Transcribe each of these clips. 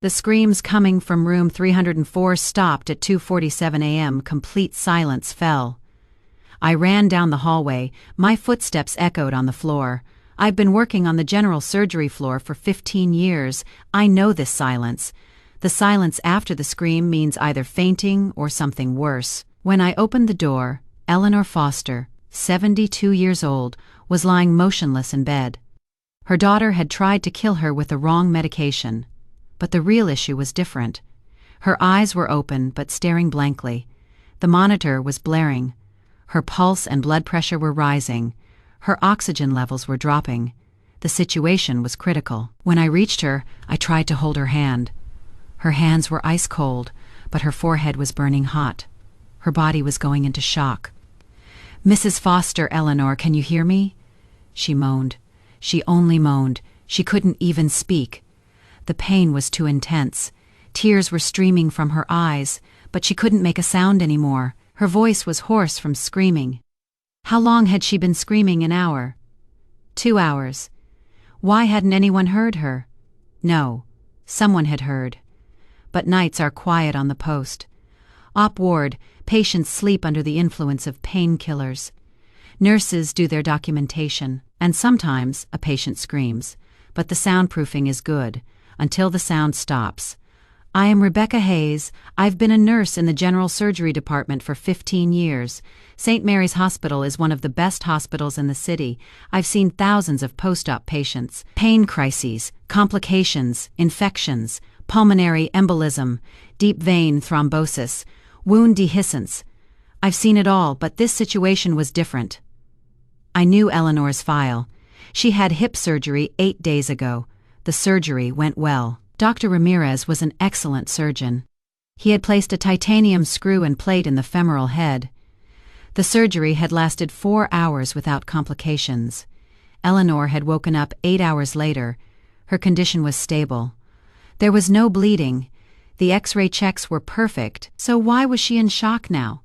The screams coming from room 304 stopped at 2:47 a.m. Complete silence fell. I ran down the hallway, my footsteps echoed on the floor. I've been working on the general surgery floor for 15 years. I know this silence. The silence after the scream means either fainting or something worse. When I opened the door, Eleanor Foster, 72 years old, was lying motionless in bed. Her daughter had tried to kill her with the wrong medication. But the real issue was different. Her eyes were open but staring blankly. The monitor was blaring. Her pulse and blood pressure were rising. Her oxygen levels were dropping. The situation was critical. When I reached her, I tried to hold her hand. Her hands were ice cold, but her forehead was burning hot. Her body was going into shock. "Mrs. Foster, Eleanor, can you hear me?" She moaned. She only moaned. She couldn't even speak. The pain was too intense. Tears were streaming from her eyes, but she couldn't make a sound anymore. Her voice was hoarse from screaming. How long had she been screaming? An hour? 2 hours? Why hadn't anyone heard her? No, someone had heard. But nights are quiet on the post. Op ward, patients sleep under the influence of painkillers. Nurses do their documentation, and sometimes a patient screams, but the soundproofing is good, until the sound stops. I am Rebecca Hayes. I've been a nurse in the general surgery department for 15 years. St. Mary's Hospital is one of the best hospitals in the city. I've seen thousands of post-op patients, pain crises, complications, infections, pulmonary embolism, deep vein thrombosis, wound dehiscence. I've seen it all, but this situation was different. I knew Eleanor's file. She had hip surgery 8 days ago. The surgery went well. Dr. Ramirez was an excellent surgeon. He had placed a titanium screw and plate in the femoral head. The surgery had lasted 4 hours without complications. Eleanor had woken up 8 hours later. Her condition was stable. There was no bleeding. The X-ray checks were perfect, so why was she in shock now?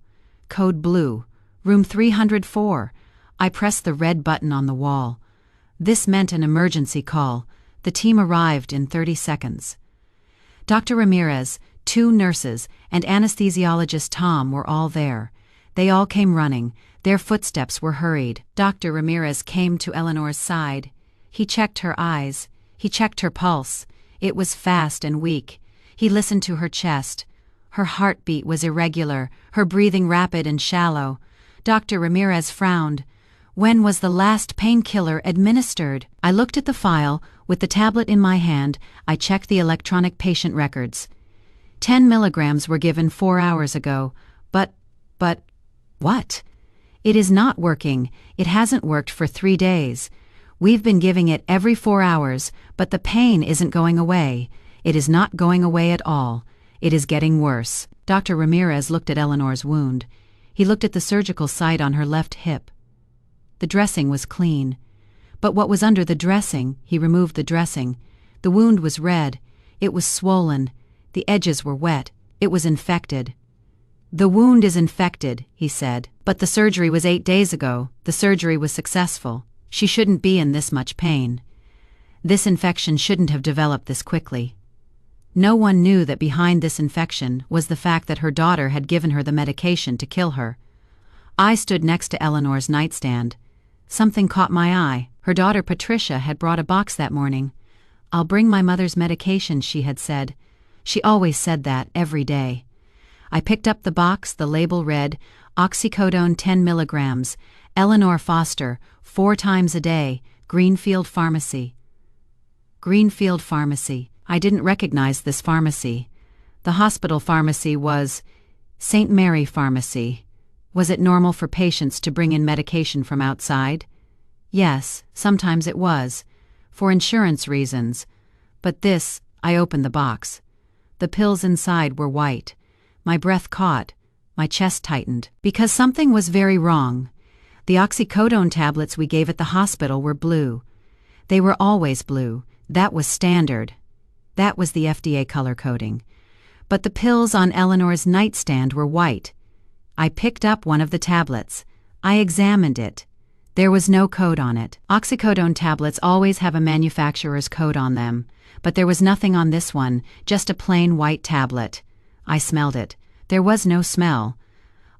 Code blue. Room 304. I pressed the red button on the wall. This meant an emergency call. The team arrived in 30 seconds. Dr. Ramirez, 2 nurses, and anesthesiologist Tom were all there. They all came running. Their footsteps were hurried. Dr. Ramirez came to Eleanor's side. He checked her eyes. He checked her pulse. It was fast and weak. He listened to her chest. Her heartbeat was irregular, her breathing rapid and shallow. Dr. Ramirez frowned. When was the last painkiller administered? I looked at the file. With the tablet in my hand, I checked the electronic patient records. 10 milligrams were given 4 hours ago. But, what? It is not working. It hasn't worked for 3 days. We've been giving it every 4 hours, but the pain isn't going away. It is not going away at all. It is getting worse. Dr. Ramirez looked at Eleanor's wound. He looked at the surgical site on her left hip. The dressing was clean. But what was under the dressing? He removed the dressing. The wound was red. It was swollen. The edges were wet. It was infected. "The wound is infected," he said. "But the surgery was 8 days ago. The surgery was successful. She shouldn't be in this much pain. This infection shouldn't have developed this quickly." No one knew that behind this infection was the fact that her daughter had given her the medication to kill her. I stood next to Eleanor's nightstand. Something caught my eye. Her daughter Patricia had brought a box that morning. "I'll bring my mother's medication," she had said. She always said that every day. I picked up the box. The label read, oxycodone 10 milligrams, Eleanor Foster, 4 times a day, Greenfield Pharmacy. Greenfield Pharmacy. I didn't recognize this pharmacy. The hospital pharmacy was St. Mary Pharmacy. Was it normal for patients to bring in medication from outside? Yes, sometimes it was, for insurance reasons. But this, I opened the box. The pills inside were white. My breath caught. My chest tightened. Because something was very wrong. The oxycodone tablets we gave at the hospital were blue. They were always blue. That was standard. That was the FDA color coding. But the pills on Eleanor's nightstand were white. I picked up one of the tablets. I examined it. There was no code on it. Oxycodone tablets always have a manufacturer's code on them, but there was nothing on this one, just a plain white tablet. I smelled it. There was no smell.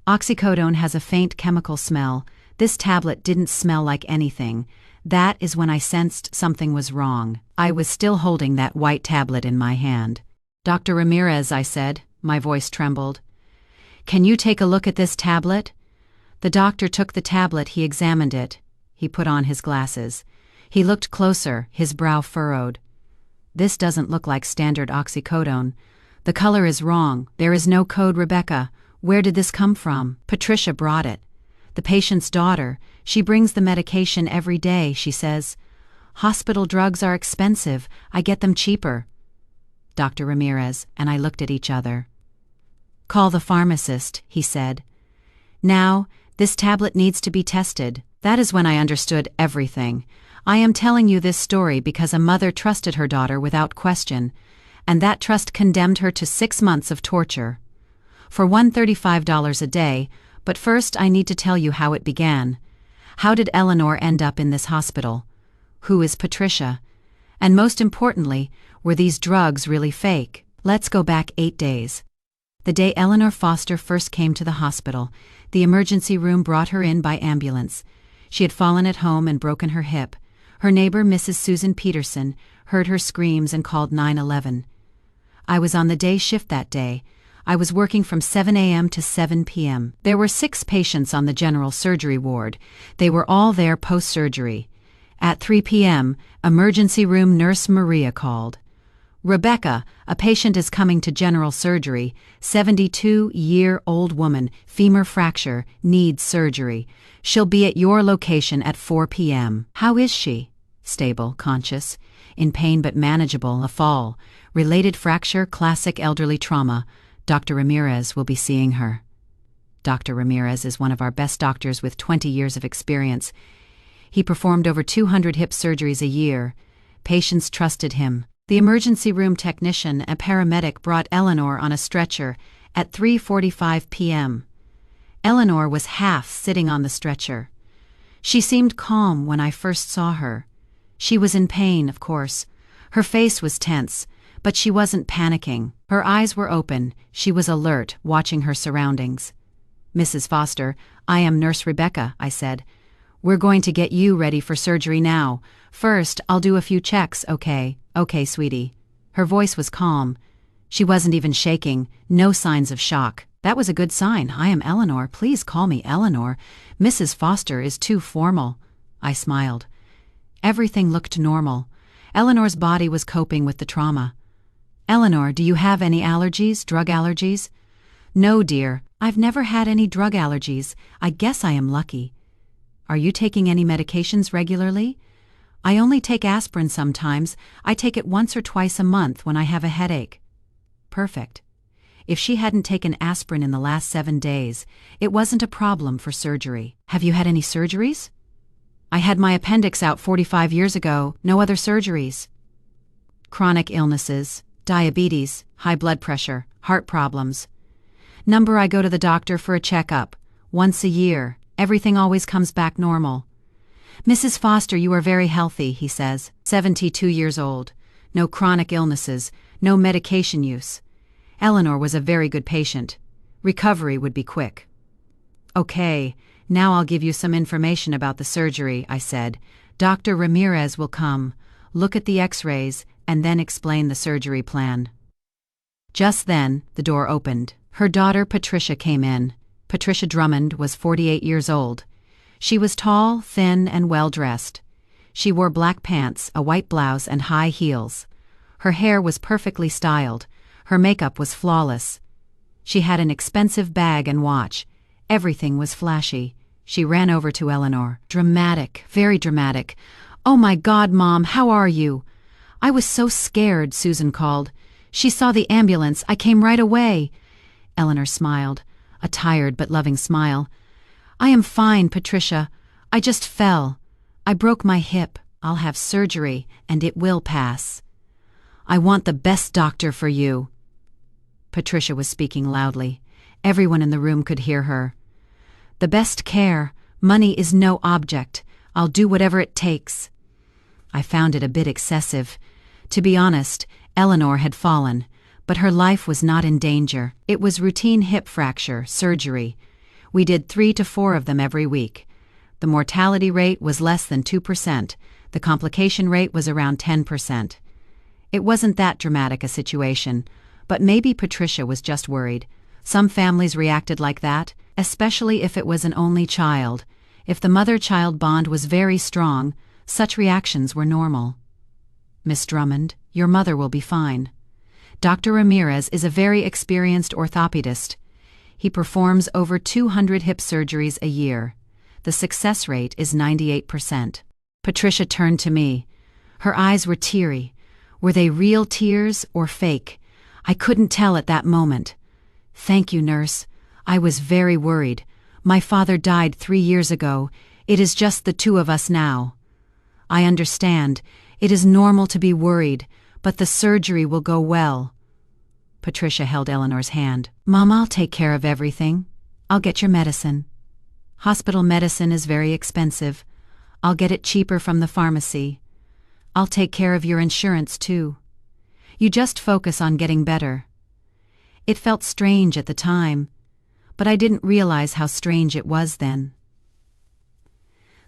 Oxycodone has a faint chemical smell. This tablet didn't smell like anything. That is when I sensed something was wrong. I was still holding that white tablet in my hand. "Dr. Ramirez," I said. My voice trembled. "Can you take a look at this tablet?" The doctor took the tablet, he examined it. He put on his glasses. He looked closer, his brow furrowed. "This doesn't look like standard oxycodone. The color is wrong. There is no code, Rebecca. Where did this come from?" "Patricia brought it. The patient's daughter. She brings the medication every day, she says. Hospital drugs are expensive. I get them cheaper." Dr. Ramirez and I looked at each other. "Call the pharmacist," he said. "Now, this tablet needs to be tested." That is when I understood everything. I am telling you this story because a mother trusted her daughter without question, and that trust condemned her to 6 months of torture. For $135 a day, but first I need to tell you how it began. How did Eleanor end up in this hospital? Who is Patricia? And most importantly, were these drugs really fake? Let's go back 8 days. The day Eleanor Foster first came to the hospital, the emergency room brought her in by ambulance. She had fallen at home and broken her hip. Her neighbor, Mrs. Susan Peterson, heard her screams and called 911. I was on the day shift that day. I was working from 7 a.m. to 7 p.m. There were 6 patients on the general surgery ward. They were all there post-surgery. At 3 p.m., emergency room nurse Maria called. "Rebecca, a patient is coming to general surgery. 72-year-old woman, femur fracture, needs surgery. She'll be at your location at 4 p.m. "How is she?" "Stable, conscious, in pain but manageable, a fall. Related fracture, classic elderly trauma. Dr. Ramirez will be seeing her." Dr. Ramirez is one of our best doctors with 20 years of experience. He performed over 200 hip surgeries a year. Patients trusted him. The emergency room technician and paramedic brought Eleanor on a stretcher at 3:45 p.m. Eleanor was half sitting on the stretcher. She seemed calm when I first saw her. She was in pain, of course. Her face was tense, but she wasn't panicking. Her eyes were open. She was alert, watching her surroundings. "Mrs. Foster, I am Nurse Rebecca," I said. "We're going to get you ready for surgery now. First, I'll do a few checks, okay?" "Okay, sweetie." Her voice was calm. She wasn't even shaking, no signs of shock. That was a good sign. "I am Eleanor. Please call me Eleanor. Mrs. Foster is too formal." I smiled. Everything looked normal. Eleanor's body was coping with the trauma. "Eleanor, do you have any allergies, drug allergies?" "No, dear. I've never had any drug allergies. I guess I am lucky." "Are you taking any medications regularly?" "I only take aspirin sometimes. I take it once or twice a month when I have a headache." Perfect. If she hadn't taken aspirin in the last 7 days, it wasn't a problem for surgery. "Have you had any surgeries?" "I had my appendix out 45 years ago, no other surgeries." "Chronic illnesses, diabetes, high blood pressure, heart problems?" "Number I go to the doctor for a checkup. Once a year. Everything always comes back normal." "Mrs. Foster, you are very healthy," he says. 72 years old. No chronic illnesses, no medication use. Eleanor was a very good patient. Recovery would be quick. "Okay, now I'll give you some information about the surgery," I said. "Dr. Ramirez will come, look at the x-rays, and then explain the surgery plan." Just then, the door opened. Her daughter Patricia came in. Patricia Drummond was 48 years old. She was tall, thin, and well-dressed. She wore black pants, a white blouse, and high heels. Her hair was perfectly styled. Her makeup was flawless. She had an expensive bag and watch. Everything was flashy. She ran over to Eleanor. "Dramatic, very dramatic. Oh my God, Mom, how are you?" "I was so scared," Susan called. "She saw the ambulance. I came right away." Eleanor smiled, a tired but loving smile. "I am fine, Patricia. I just fell. I broke my hip. I'll have surgery, and it will pass. I want the best doctor for you." Patricia was speaking loudly. Everyone in the room could hear her. "The best care. Money is no object. I'll do whatever it takes. I found it a bit excessive. To be honest, Eleanor had fallen, but her life was not in danger. It was routine hip fracture surgery. We did 3 to 4 of them every week. The mortality rate was less than 2%. The complication rate was around 10%. It wasn't that dramatic a situation, but maybe Patricia was just worried. Some families reacted like that, especially if it was an only child. If the mother-child bond was very strong, such reactions were normal. Miss Drummond, your mother will be fine. Dr. Ramirez is a very experienced orthopedist. He performs over 200 hip surgeries a year. The success rate is 98%. Patricia turned to me. Her eyes were teary. Were they real tears or fake? I couldn't tell at that moment. Thank you, nurse. I was very worried. My father died 3 years ago. It is just the two of us now. I understand. It is normal to be worried, but the surgery will go well. Patricia held Eleanor's hand. Mom, I'll take care of everything. I'll get your medicine. Hospital medicine is very expensive. I'll get it cheaper from the pharmacy. I'll take care of your insurance, too. You just focus on getting better. It felt strange at the time, but I didn't realize how strange it was then.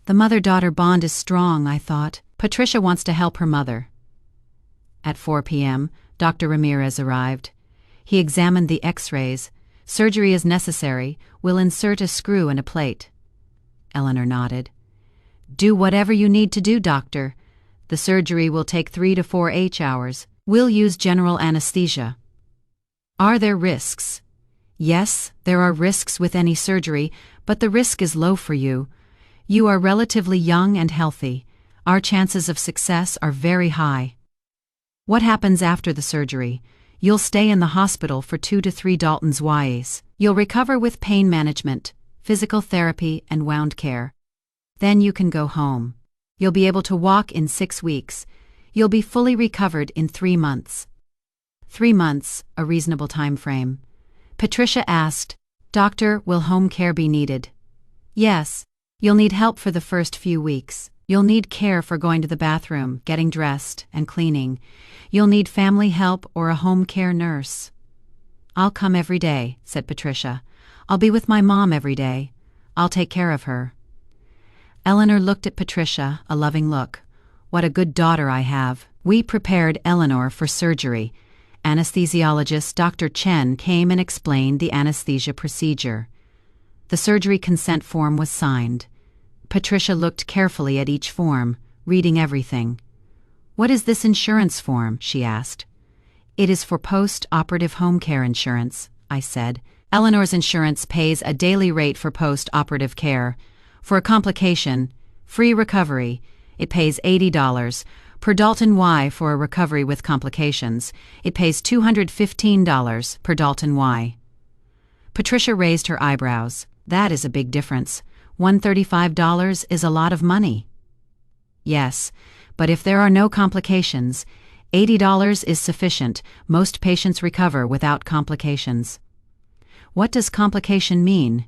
The mother-daughter bond is strong, I thought. Patricia wants to help her mother. At 4 p.m., Dr. Ramirez arrived. He examined the x-rays. Surgery is necessary. We'll insert a screw and a plate. Eleanor nodded. Do whatever you need to do, doctor. The surgery will take 3 to 4 hours. We'll use general anesthesia. Are there risks? Yes, there are risks with any surgery, but the risk is low for you. You are relatively young and healthy. Our chances of success are very high. What happens after the surgery? You'll stay in the hospital for 2 to 3 Dalton's Ways. You'll recover with pain management, physical therapy, and wound care. Then you can go home. You'll be able to walk in 6 weeks. You'll be fully recovered in 3 months. 3 months, a reasonable time frame. Patricia asked, Doctor, will home care be needed? Yes. You'll need help for the first few weeks. You'll need care for going to the bathroom, getting dressed, and cleaning. You'll need family help or a home care nurse. I'll come every day, said Patricia. I'll be with my mom every day. I'll take care of her. Eleanor looked at Patricia, a loving look. What a good daughter I have. We prepared Eleanor for surgery. Anesthesiologist Dr. Chen came and explained the anesthesia procedure. The surgery consent form was signed. Patricia looked carefully at each form, reading everything. What is this insurance form? She asked. It is for post-operative home care insurance, I said. Eleanor's insurance pays a daily rate for post-operative care. For a complication, free recovery, it pays $80. Per Dalton Y for a recovery with complications, it pays $215 per Dalton Y. Patricia raised her eyebrows. That is a big difference. $135 is a lot of money. Yes, but if there are no complications, $80 is sufficient. Most patients recover without complications. What does complication mean?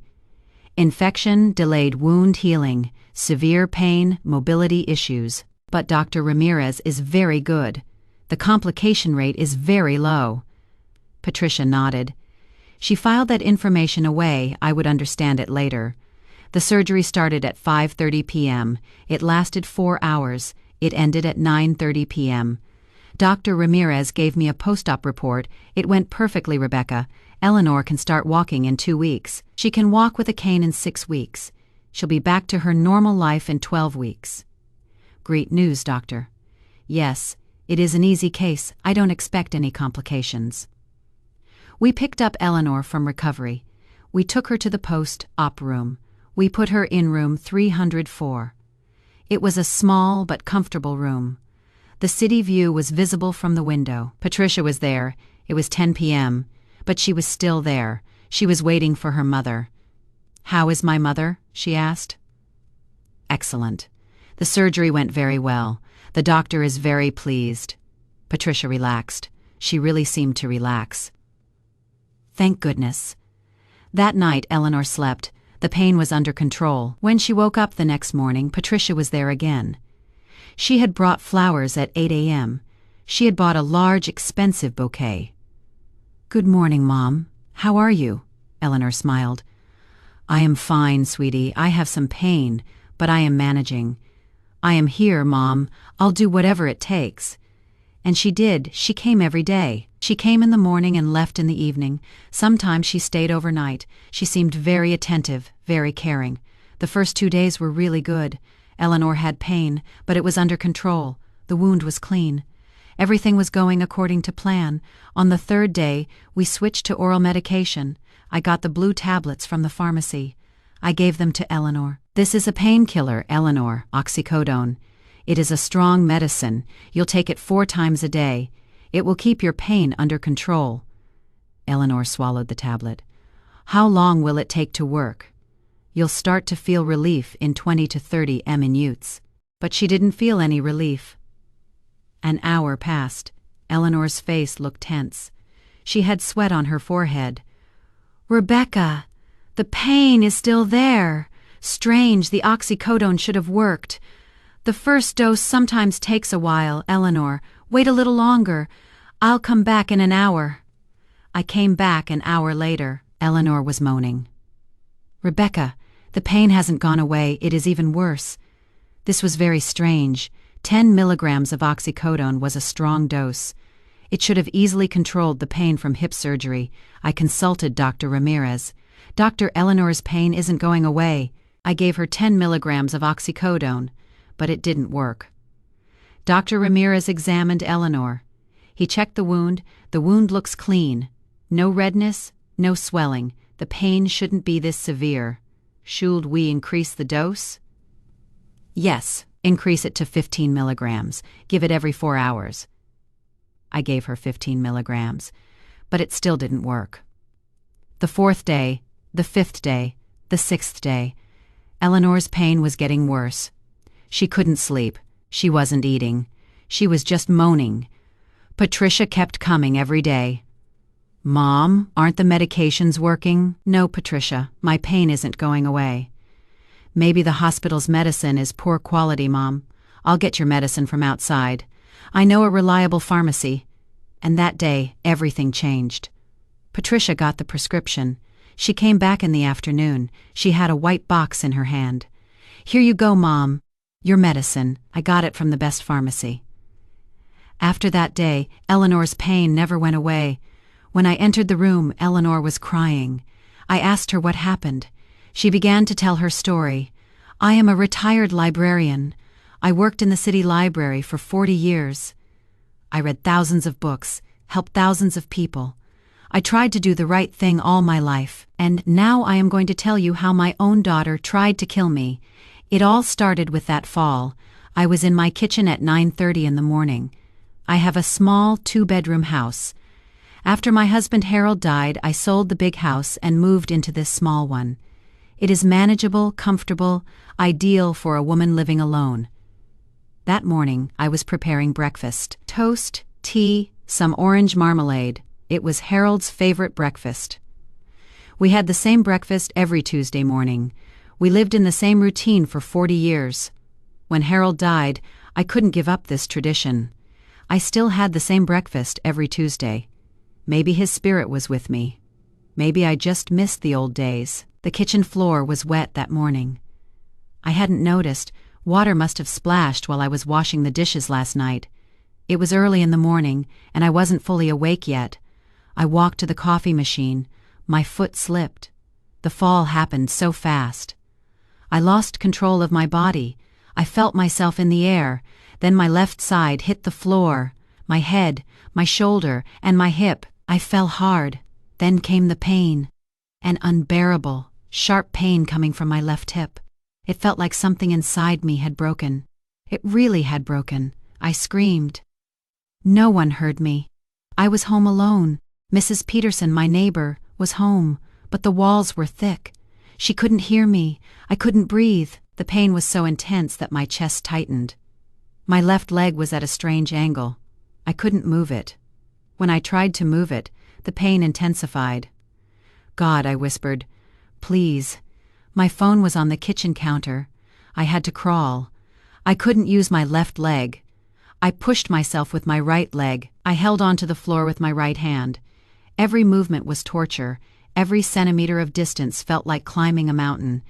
Infection, delayed wound healing, severe pain, mobility issues. But Dr. Ramirez is very good. The complication rate is very low. Patricia nodded. She filed that information away. I would understand it later. The surgery started at 5:30 p.m. It lasted 4 hours. It ended at 9:30 p.m. Dr. Ramirez gave me a post-op report. It went perfectly, Rebecca. Eleanor can start walking in 2 weeks. She can walk with a cane in 6 weeks. She'll be back to her normal life in 12 weeks. Great news, doctor. Yes, it is an easy case. I don't expect any complications. We picked up Eleanor from recovery. We took her to the post-op room. We put her in room 304. It was a small but comfortable room. The city view was visible from the window. Patricia was there. It was 10 p.m., but she was still there. She was waiting for her mother. How is my mother? She asked. Excellent. The surgery went very well. The doctor is very pleased. Patricia relaxed. She really seemed to relax. Thank goodness. That night, Eleanor slept. The pain was under control. When she woke up the next morning, Patricia was there again. She had brought flowers at 8 a.m. She had bought a large, expensive bouquet. "Good morning, Mom. How are you?" Eleanor smiled. "I am fine, sweetie. I have some pain, but I am managing. I am here, Mom. I'll do whatever it takes." And she did. She came every day. She came in the morning and left in the evening. Sometimes she stayed overnight. She seemed very attentive, very caring. The first 2 days were really good. Eleanor had pain, but it was under control. The wound was clean. Everything was going according to plan. On the 3rd day, we switched to oral medication. I got the blue tablets from the pharmacy. I gave them to Eleanor. "This is a painkiller, Eleanor, oxycodone. It is a strong medicine. You'll take it 4 times a day. It will keep your pain under control." Eleanor swallowed the tablet. "How long will it take to work?" "You'll start to feel relief in 20 to 30 minutes." But she didn't feel any relief. An hour passed. Eleanor's face looked tense. She had sweat on her forehead. "Rebecca, the pain is still there. Strange, the oxycodone should have worked. The first dose sometimes takes a while, Eleanor. Wait a little longer. I'll come back in an hour." I came back an hour later. Eleanor was moaning. "Rebecca, the pain hasn't gone away. It is even worse." This was very strange. 10 milligrams of oxycodone was a strong dose. It should have easily controlled the pain from hip surgery. I consulted Dr. Ramirez. "Dr. Eleanor's pain isn't going away." I gave her 10 milligrams of oxycodone, but it didn't work. Dr. Ramirez examined Eleanor. He checked the wound. The wound looks clean. No redness, no swelling. The pain shouldn't be this severe. "Should we increase the dose?" "Yes, increase it to 15 milligrams. Give it every 4 hours." I gave her 15 milligrams, but it still didn't work. The 4th day, the 5th day, the 6th day, Eleanor's pain was getting worse. She couldn't sleep. She wasn't eating. She was just moaning. Patricia kept coming every day. "Mom, aren't the medications working?" "No, Patricia, my pain isn't going away." "Maybe the hospital's medicine is poor quality, Mom. I'll get your medicine from outside. I know a reliable pharmacy." And that day, everything changed. Patricia got the prescription. She came back in the afternoon. She had a white box in her hand. "Here you go, Mom. Your medicine. I got it from the best pharmacy." After that day, Eleanor's pain never went away. When I entered the room, Eleanor was crying. I asked her what happened. She began to tell her story. "I am a retired librarian. I worked in the city library for 40 years. I read thousands of books, helped thousands of people. I tried to do the right thing all my life, and now I am going to tell you how my own daughter tried to kill me. It all started with that fall. I was in my kitchen at 9:30 in the morning. I have a small 2-bedroom house. After my husband Harold died, I sold the big house and moved into this small one. It is manageable, comfortable, ideal for a woman living alone. That morning, I was preparing breakfast. Toast, tea, some orange marmalade. It was Harold's favorite breakfast. We had the same breakfast every Tuesday morning. We lived in the same routine for 40 years. When Harold died, I couldn't give up this tradition. I still had the same breakfast every Tuesday. Maybe his spirit was with me. Maybe I just missed the old days. The kitchen floor was wet that morning. I hadn't noticed. Water must have splashed while I was washing the dishes last night. It was early in the morning, and I wasn't fully awake yet. I walked to the coffee machine. My foot slipped. The fall happened so fast. I lost control of my body. I felt myself in the air. Then my left side hit the floor. My head, my shoulder, and my hip. I fell hard. Then came the pain. An unbearable, sharp pain coming from my left hip. It felt like something inside me had broken. It really had broken. I screamed. No one heard me. I was home alone. Mrs. Peterson, my neighbor, was home, but the walls were thick. She couldn't hear me. I couldn't breathe. The pain was so intense that my chest tightened. My left leg was at a strange angle. I couldn't move it. When I tried to move it, the pain intensified. "God," I whispered, "please. My phone was on the kitchen counter. I had to crawl. I couldn't use my left leg. I pushed myself with my right leg. I held onto the floor with my right hand. Every movement was torture. Every centimeter of distance felt like climbing a mountain.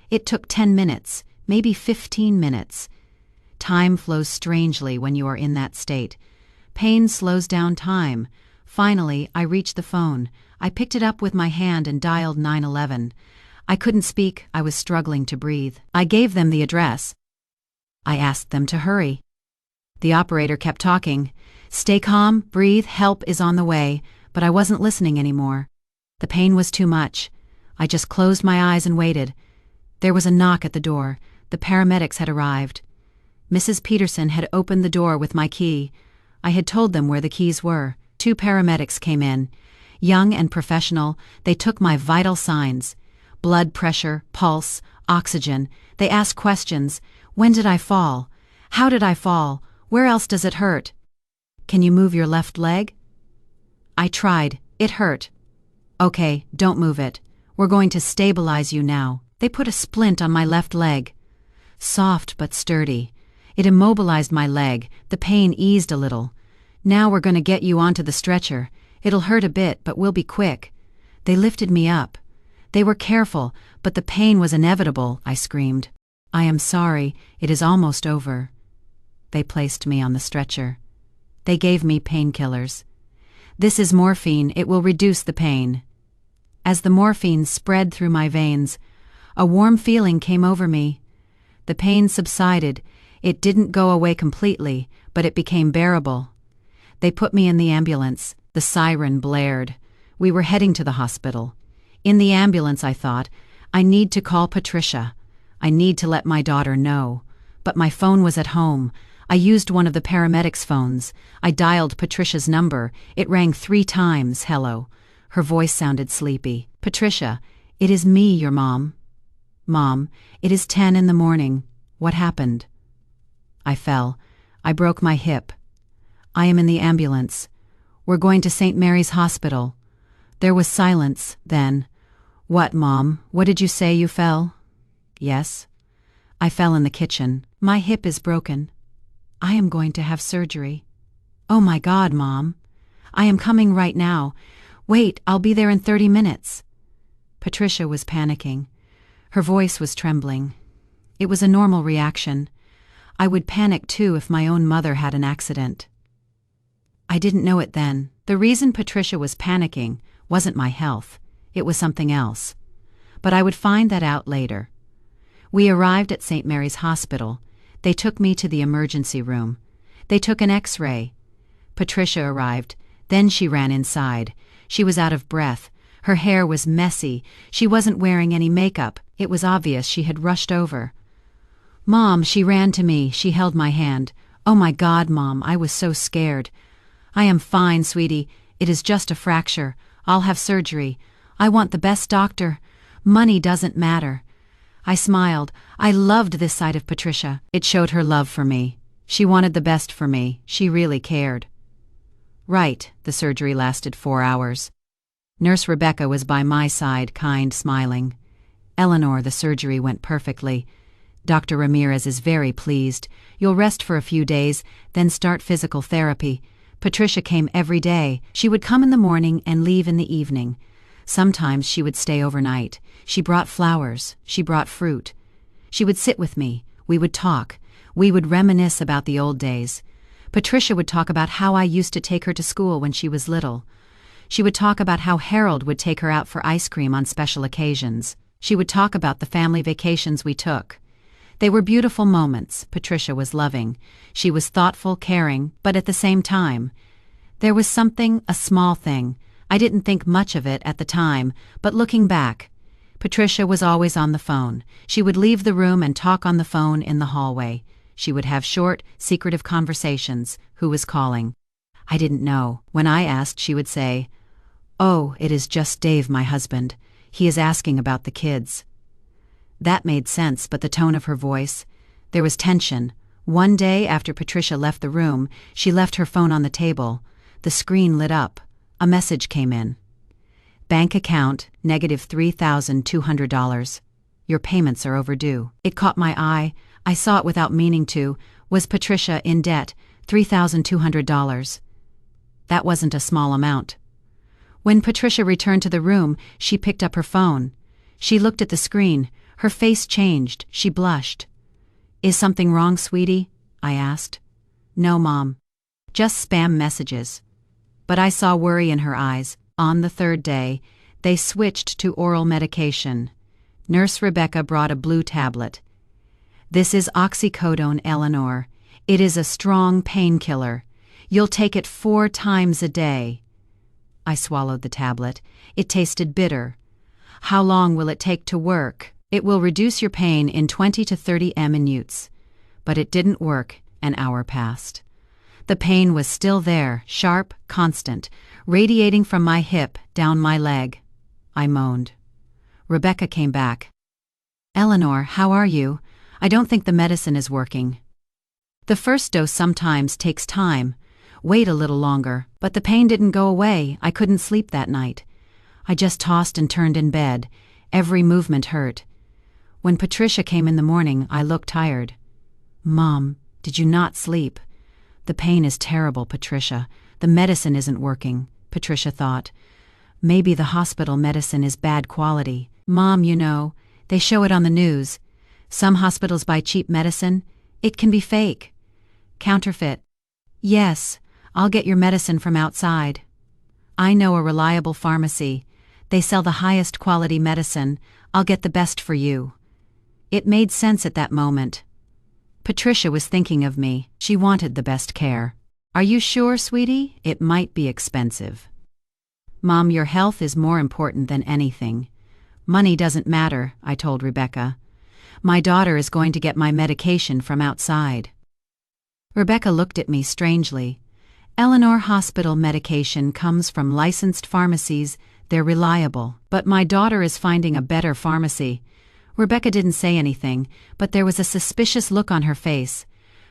It took 10 minutes, maybe 15 minutes. Time flows strangely when you are in that state. Pain slows down time. Finally, I reached the phone. I picked it up with my hand and dialed 911. I couldn't speak. I was struggling to breathe. I gave them the address. I asked them to hurry. The operator kept talking. Stay calm, breathe, help is on the way, but I wasn't listening anymore. The pain was too much. I just closed my eyes and waited. There was a knock at the door. The paramedics had arrived. Mrs. Peterson had opened the door with my key. I had told them where the keys were. 2 paramedics came in. Young and professional, they took my vital signs. Blood pressure, pulse, oxygen. They asked questions. When did I fall? How did I fall? Where else does it hurt? Can you move your left leg? I tried. It hurt. Okay, don't move it. We're going to stabilize you now. They put a splint on my left leg. Soft but sturdy. It immobilized my leg. The pain eased a little. Now we're going to get you onto the stretcher. It'll hurt a bit, but we'll be quick. They lifted me up. They were careful, but the pain was inevitable, I screamed. I am sorry, it is almost over. They placed me on the stretcher. They gave me painkillers. This is morphine, it will reduce the pain. As the morphine spread through my veins, a warm feeling came over me. The pain subsided. It didn't go away completely, but it became bearable. They put me in the ambulance. The siren blared. We were heading to the hospital. In the ambulance, I thought, I need to call Patricia. I need to let my daughter know. But my phone was at home. I used one of the paramedics' phones. I dialed Patricia's number. It rang 3 times, hello. Her voice sounded sleepy. Patricia, it is me, your mom. Mom, it is 10 in the morning. What happened? I fell. I broke my hip. I am in the ambulance. We're going to St. Mary's Hospital. There was silence, then. What, Mom? What did you say you fell? Yes. I fell in the kitchen. My hip is broken. I am going to have surgery. Oh my God, Mom. I am coming right now. Wait, I'll be there in 30 minutes. Patricia was panicking. Her voice was trembling. It was a normal reaction. I would panic too if my own mother had an accident. I didn't know it then. The reason Patricia was panicking wasn't my health. It was something else. But I would find that out later. We arrived at St. Mary's Hospital. They took me to the emergency room. They took an X-ray. Patricia arrived. Then she ran inside. She was out of breath. Her hair was messy. She wasn't wearing any makeup. It was obvious she had rushed over. Mom, she ran to me. She held my hand. Oh my God, Mom, I was so scared. I am fine, sweetie. It is just a fracture. I'll have surgery. I want the best doctor. Money doesn't matter. I smiled. I loved this side of Patricia. It showed her love for me. She wanted the best for me. She really cared. Right, the surgery lasted 4 hours. Nurse Rebecca was by my side, kind, smiling. Eleanor, the surgery went perfectly. Dr. Ramirez is very pleased. You'll rest for a few days, then start physical therapy. Patricia came every day. She would come in the morning and leave in the evening. Sometimes she would stay overnight. She brought flowers. She brought fruit. She would sit with me. We would talk. We would reminisce about the old days. Patricia would talk about how I used to take her to school when she was little. She would talk about how Harold would take her out for ice cream on special occasions. She would talk about the family vacations we took. They were beautiful moments. Patricia was loving. She was thoughtful, caring, but at the same time, there was something, a small thing. I didn't think much of it at the time, but looking back, Patricia was always on the phone. She would leave the room and talk on the phone in the hallway. She would have short, secretive conversations. Who was calling? I didn't know. When I asked, she would say, "Oh, it is just Dave, my husband. He is asking about the kids." That made sense, but the tone of her voice, there was tension. One day after Patricia left the room, she left her phone on the table. The screen lit up. A message came in. Bank account, -$3,200. Your payments are overdue." It caught my eye. I saw it without meaning to. Was Patricia in debt? $3,200. That wasn't a small amount. When Patricia returned to the room, she picked up her phone. She looked at the screen. Her face changed. She blushed. "Is something wrong, sweetie?" I asked. "No, Mom. Just spam messages." But I saw worry in her eyes. On the third day, they switched to oral medication. Nurse Rebecca brought a blue tablet. "This is oxycodone, Eleanor. It is a strong painkiller. You'll take it 4 times a day." I swallowed the tablet. It tasted bitter. "How long will it take to work?" "It will reduce your pain in 20 to 30 minutes." But it didn't work. An hour passed. The pain was still there, sharp, constant, radiating from my hip down my leg. I moaned. Rebecca came back. "Eleanor, how are you? I don't think the medicine is working." "The first dose sometimes takes time. Wait a little longer." But the pain didn't go away. I couldn't sleep that night. I just tossed and turned in bed. Every movement hurt. When Patricia came in the morning, I looked tired. "Mom, did you not sleep?" "The pain is terrible, Patricia. The medicine isn't working," Patricia thought. "Maybe the hospital medicine is bad quality." "Mom, you know, they show it on the news. Some hospitals buy cheap medicine. It can be fake. Counterfeit." "Yes, I'll get your medicine from outside. I know a reliable pharmacy. They sell the highest quality medicine. I'll get the best for you." It made sense at that moment. Patricia was thinking of me. She wanted the best care. "Are you sure, sweetie? It might be expensive." "Mom, your health is more important than anything. Money doesn't matter," I told Rebecca. "My daughter is going to get my medication from outside." Rebecca looked at me strangely. "Eleanor, hospital medication comes from licensed pharmacies. They're reliable. But my daughter is finding a better pharmacy." Rebecca didn't say anything, but there was a suspicious look on her face.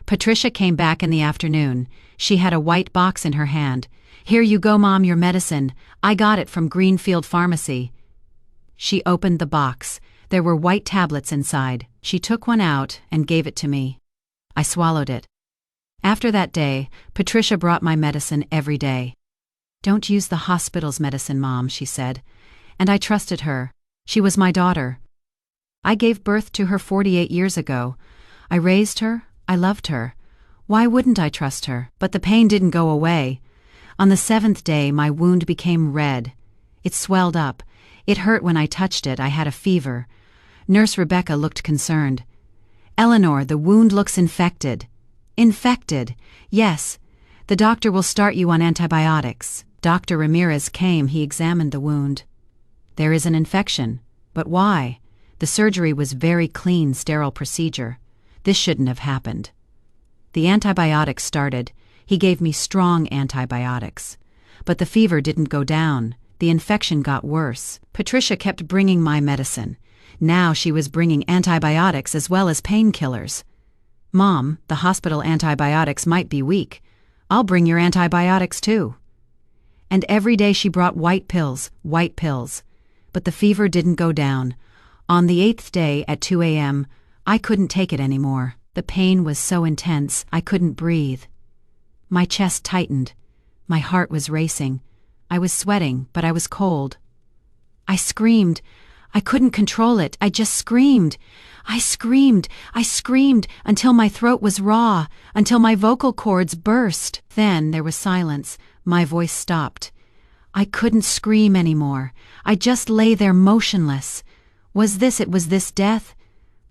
Patricia came back in the afternoon. She had a white box in her hand. "Here you go, Mom, your medicine. I got it from Greenfield Pharmacy." She opened the box. There were white tablets inside. She took one out and gave it to me. I swallowed it. After that day, Patricia brought my medicine every day. "Don't use the hospital's medicine, Mom," she said. And I trusted her. She was my daughter. I gave birth to her 48 years ago. I raised her. I loved her. Why wouldn't I trust her? But the pain didn't go away. On the 7th day, my wound became red. It swelled up. It hurt when I touched it. I had a fever. Nurse Rebecca looked concerned. "Eleanor, the wound looks infected." "Infected? Yes. The doctor will start you on antibiotics." Dr. Ramirez came. He examined the wound. "There is an infection. But why? The surgery was very clean, sterile procedure. This shouldn't have happened." The antibiotics started. He gave me strong antibiotics. But the fever didn't go down. The infection got worse. Patricia kept bringing my medicine. Now she was bringing antibiotics as well as painkillers. "Mom, the hospital antibiotics might be weak. I'll bring your antibiotics too." And every day she brought white pills. But the fever didn't go down. On the 8th day at 2 a.m., I couldn't take it anymore. The pain was so intense, I couldn't breathe. My chest tightened. My heart was racing. I was sweating, but I was cold. I screamed. I couldn't control it. I just screamed. I screamed until my throat was raw, until my vocal cords burst. Then there was silence. My voice stopped. I couldn't scream anymore. I just lay there motionless. Was this death?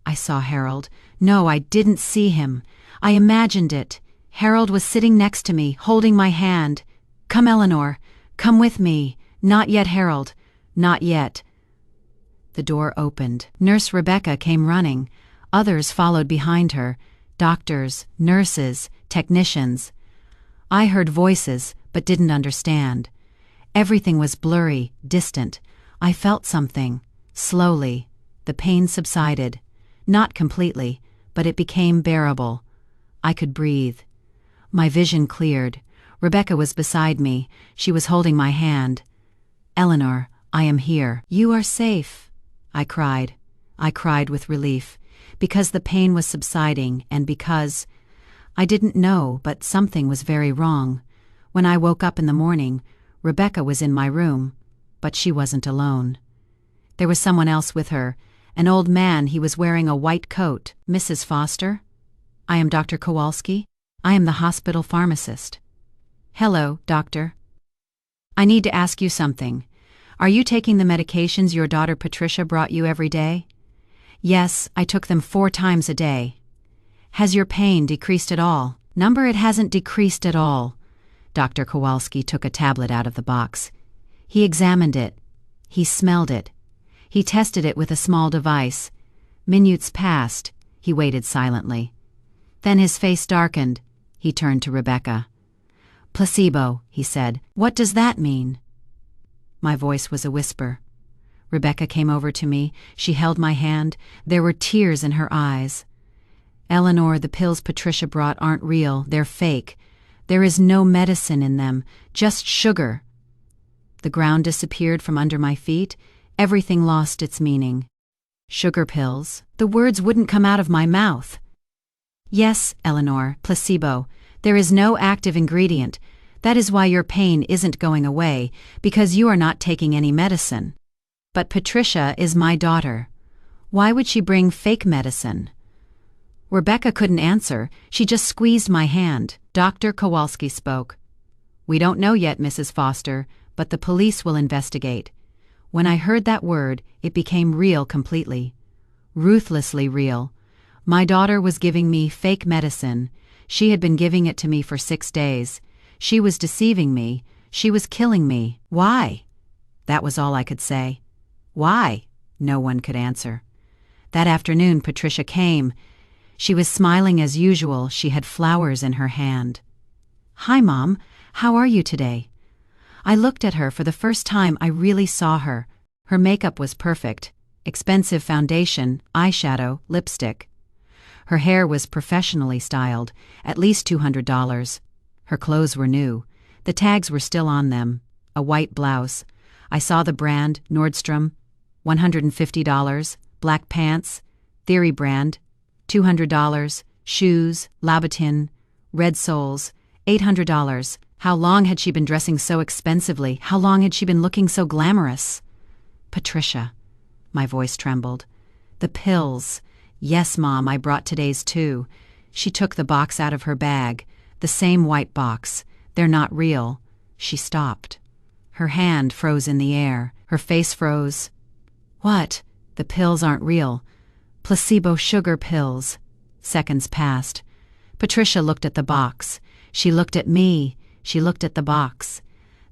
I saw Harold. No, I didn't see him. I imagined it. Harold was sitting next to me, holding my hand. "Come, Eleanor. Come with me." "Not yet, Harold. Not yet." The door opened. Nurse Rebecca came running. Others followed behind her. Doctors, nurses, technicians. I heard voices, but didn't understand. Everything was blurry, distant. I felt something. Slowly, the pain subsided. Not completely, but it became bearable. I could breathe. My vision cleared. Rebecca was beside me. She was holding my hand. "Eleanor, I am here." "You are safe," I cried. I cried with relief, because the pain was subsiding and because I didn't know, but something was very wrong. When I woke up in the morning, Rebecca was in my room, but she wasn't alone. There was someone else with her, an old man. He was wearing a white coat. Mrs. Foster? I am Dr. Kowalski. I am the hospital pharmacist. Hello, doctor. I need to ask you something. Are you taking the medications your daughter Patricia brought you every day? Yes, I took them 4 times a day. Has your pain decreased at all? It hasn't decreased at all. Dr. Kowalski took a tablet out of the box. He examined it. He smelled it. He tested it with a small device. Minutes passed. He waited silently. Then his face darkened. He turned to Rebecca. Placebo, he said. What does that mean? My voice was a whisper. Rebecca came over to me. She held my hand. There were tears in her eyes. Eleanor, the pills Patricia brought aren't real. They're fake. There is no medicine in them, just sugar. The ground disappeared from under my feet. Everything lost its meaning. Sugar pills. The words wouldn't come out of my mouth. Yes, Eleanor, placebo. There is no active ingredient. That is why your pain isn't going away, because you are not taking any medicine. But Patricia is my daughter. Why would she bring fake medicine? Rebecca couldn't answer. She just squeezed my hand. Dr. Kowalski spoke. We don't know yet, Mrs. Foster, but the police will investigate. When I heard that word, it became real completely. Ruthlessly real. My daughter was giving me fake medicine. She had been giving it to me for 6 days. She was deceiving me. She was killing me. Why? That was all I could say. Why? No one could answer. That afternoon, Patricia came. She was smiling as usual. She had flowers in her hand. Hi, Mom. How are you today? I looked at her for the first time. I really saw her. Her makeup was perfect. Expensive foundation, eyeshadow, lipstick. Her hair was professionally styled, at least $200. Her clothes were new. The tags were still on them. A white blouse. I saw the brand, Nordstrom, $150. Black pants, Theory brand, $200. Shoes, Louboutin, red soles, $800. How long had she been dressing so expensively? How long had she been looking so glamorous? Patricia. My voice trembled. The pills. Yes, Mom, I brought today's too. She took the box out of her bag. The same white box. They're not real. She stopped. Her hand froze in the air. Her face froze. What? The pills aren't real. Placebo sugar pills. Seconds passed. Patricia looked at the box. She looked at me. She looked at the box.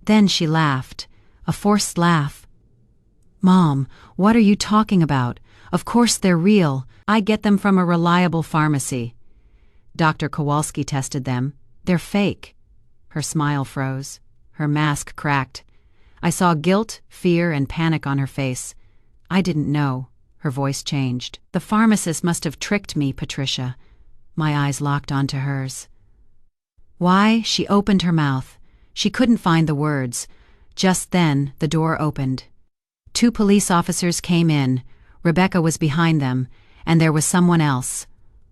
Then she laughed. A forced laugh. Mom, what are you talking about? Of course they're real. I get them from a reliable pharmacy. Dr. Kowalski tested them. They're fake. Her smile froze. Her mask cracked. I saw guilt, fear, and panic on her face. I didn't know. Her voice changed. The pharmacist must have tricked me, Patricia. My eyes locked onto hers. Why? She opened her mouth. She couldn't find the words. Just then, the door opened. 2 police officers came in. Rebecca was behind them, and there was someone else.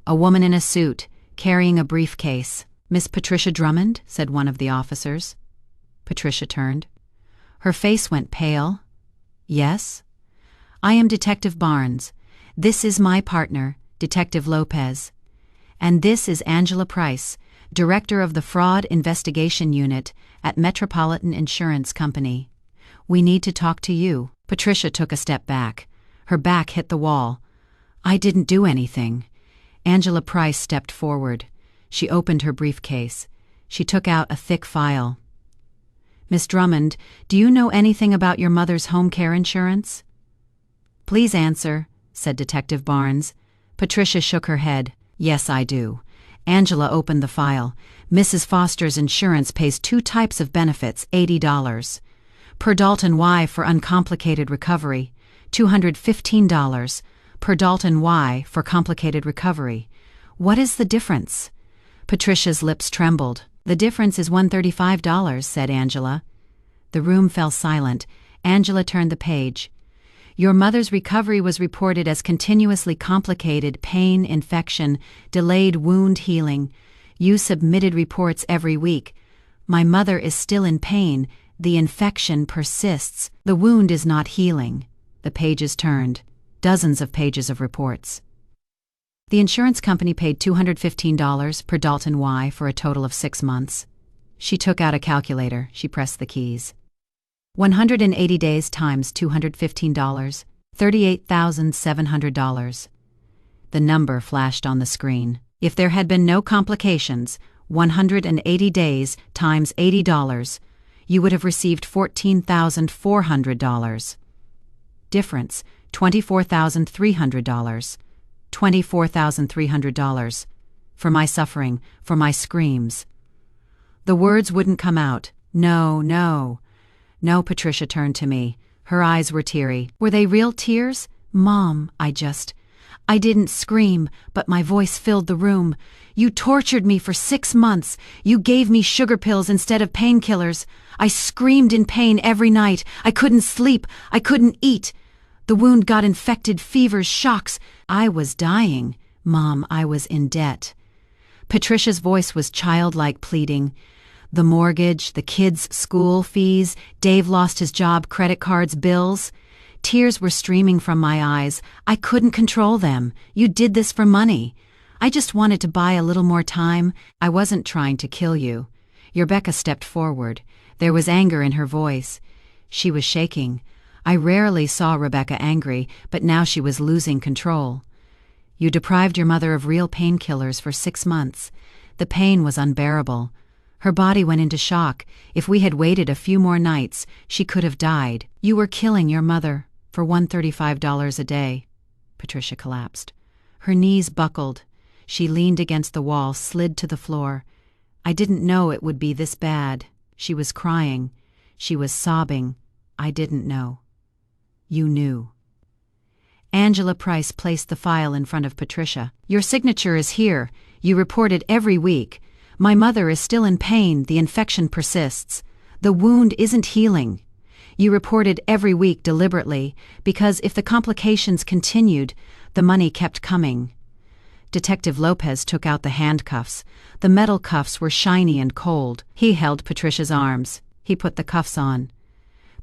A woman in a suit, carrying a briefcase. Miss Patricia Drummond, said one of the officers. Patricia turned. Her face went pale. Yes? I am Detective Barnes. This is my partner, Detective Lopez. And this is Angela Price, Director of the Fraud Investigation Unit at Metropolitan Insurance Company. We need to talk to you. Patricia took a step back. Her back hit the wall. I didn't do anything. Angela Price stepped forward. She opened her briefcase. She took out a thick file. Miss Drummond, do you know anything about your mother's home care insurance? Please answer, said Detective Barnes. Patricia shook her head. Yes, I do. Angela opened the file. Mrs. Foster's insurance pays 2 types of benefits, $80. Per Dalton Y for uncomplicated recovery, $215. Per Dalton Y for complicated recovery. What is the difference? Patricia's lips trembled. The difference is $135, said Angela. The room fell silent. Angela turned the page. Your mother's recovery was reported as continuously complicated pain, infection, delayed wound healing. You submitted reports every week. My mother is still in pain. The infection persists. The wound is not healing. The pages turned. Dozens of pages of reports. The insurance company paid $215 per Dalton Y for a total of 6 months. She took out a calculator. She pressed the keys. 180 days times $215, $38,700. The number flashed on the screen. If there had been no complications, 180 days times $80, you would have received $14,400. Difference, $24,300. $24,300. For my suffering, for my screams. The words wouldn't come out. No, no. No, Patricia turned to me. Her eyes were teary. Were they real tears? Mom, I didn't scream, but my voice filled the room. You tortured me for 6 months. You gave me sugar pills instead of painkillers. I screamed in pain every night. I couldn't sleep. I couldn't eat. The wound got infected, fevers, shocks. I was dying. Mom, I was in debt. Patricia's voice was childlike pleading. The mortgage, the kids' school fees, Dave lost his job, credit cards, bills. Tears were streaming from my eyes. I couldn't control them. You did this for money. I just wanted to buy a little more time. I wasn't trying to kill you. Rebecca stepped forward. There was anger in her voice. She was shaking. I rarely saw Rebecca angry, but now she was losing control. You deprived your mother of real painkillers for 6 months. The pain was unbearable. Her body went into shock. If we had waited a few more nights, she could have died. You were killing your mother for $135 a day. Patricia collapsed. Her knees buckled. She leaned against the wall, slid to the floor. I didn't know it would be this bad. She was crying. She was sobbing. I didn't know. You knew. Angela Price placed the file in front of Patricia. Your signature is here. You report it every week. My mother is still in pain. The infection persists. The wound isn't healing. You reported every week deliberately, because if the complications continued, the money kept coming. Detective Lopez took out the handcuffs. The metal cuffs were shiny and cold. He held Patricia's arms. He put the cuffs on.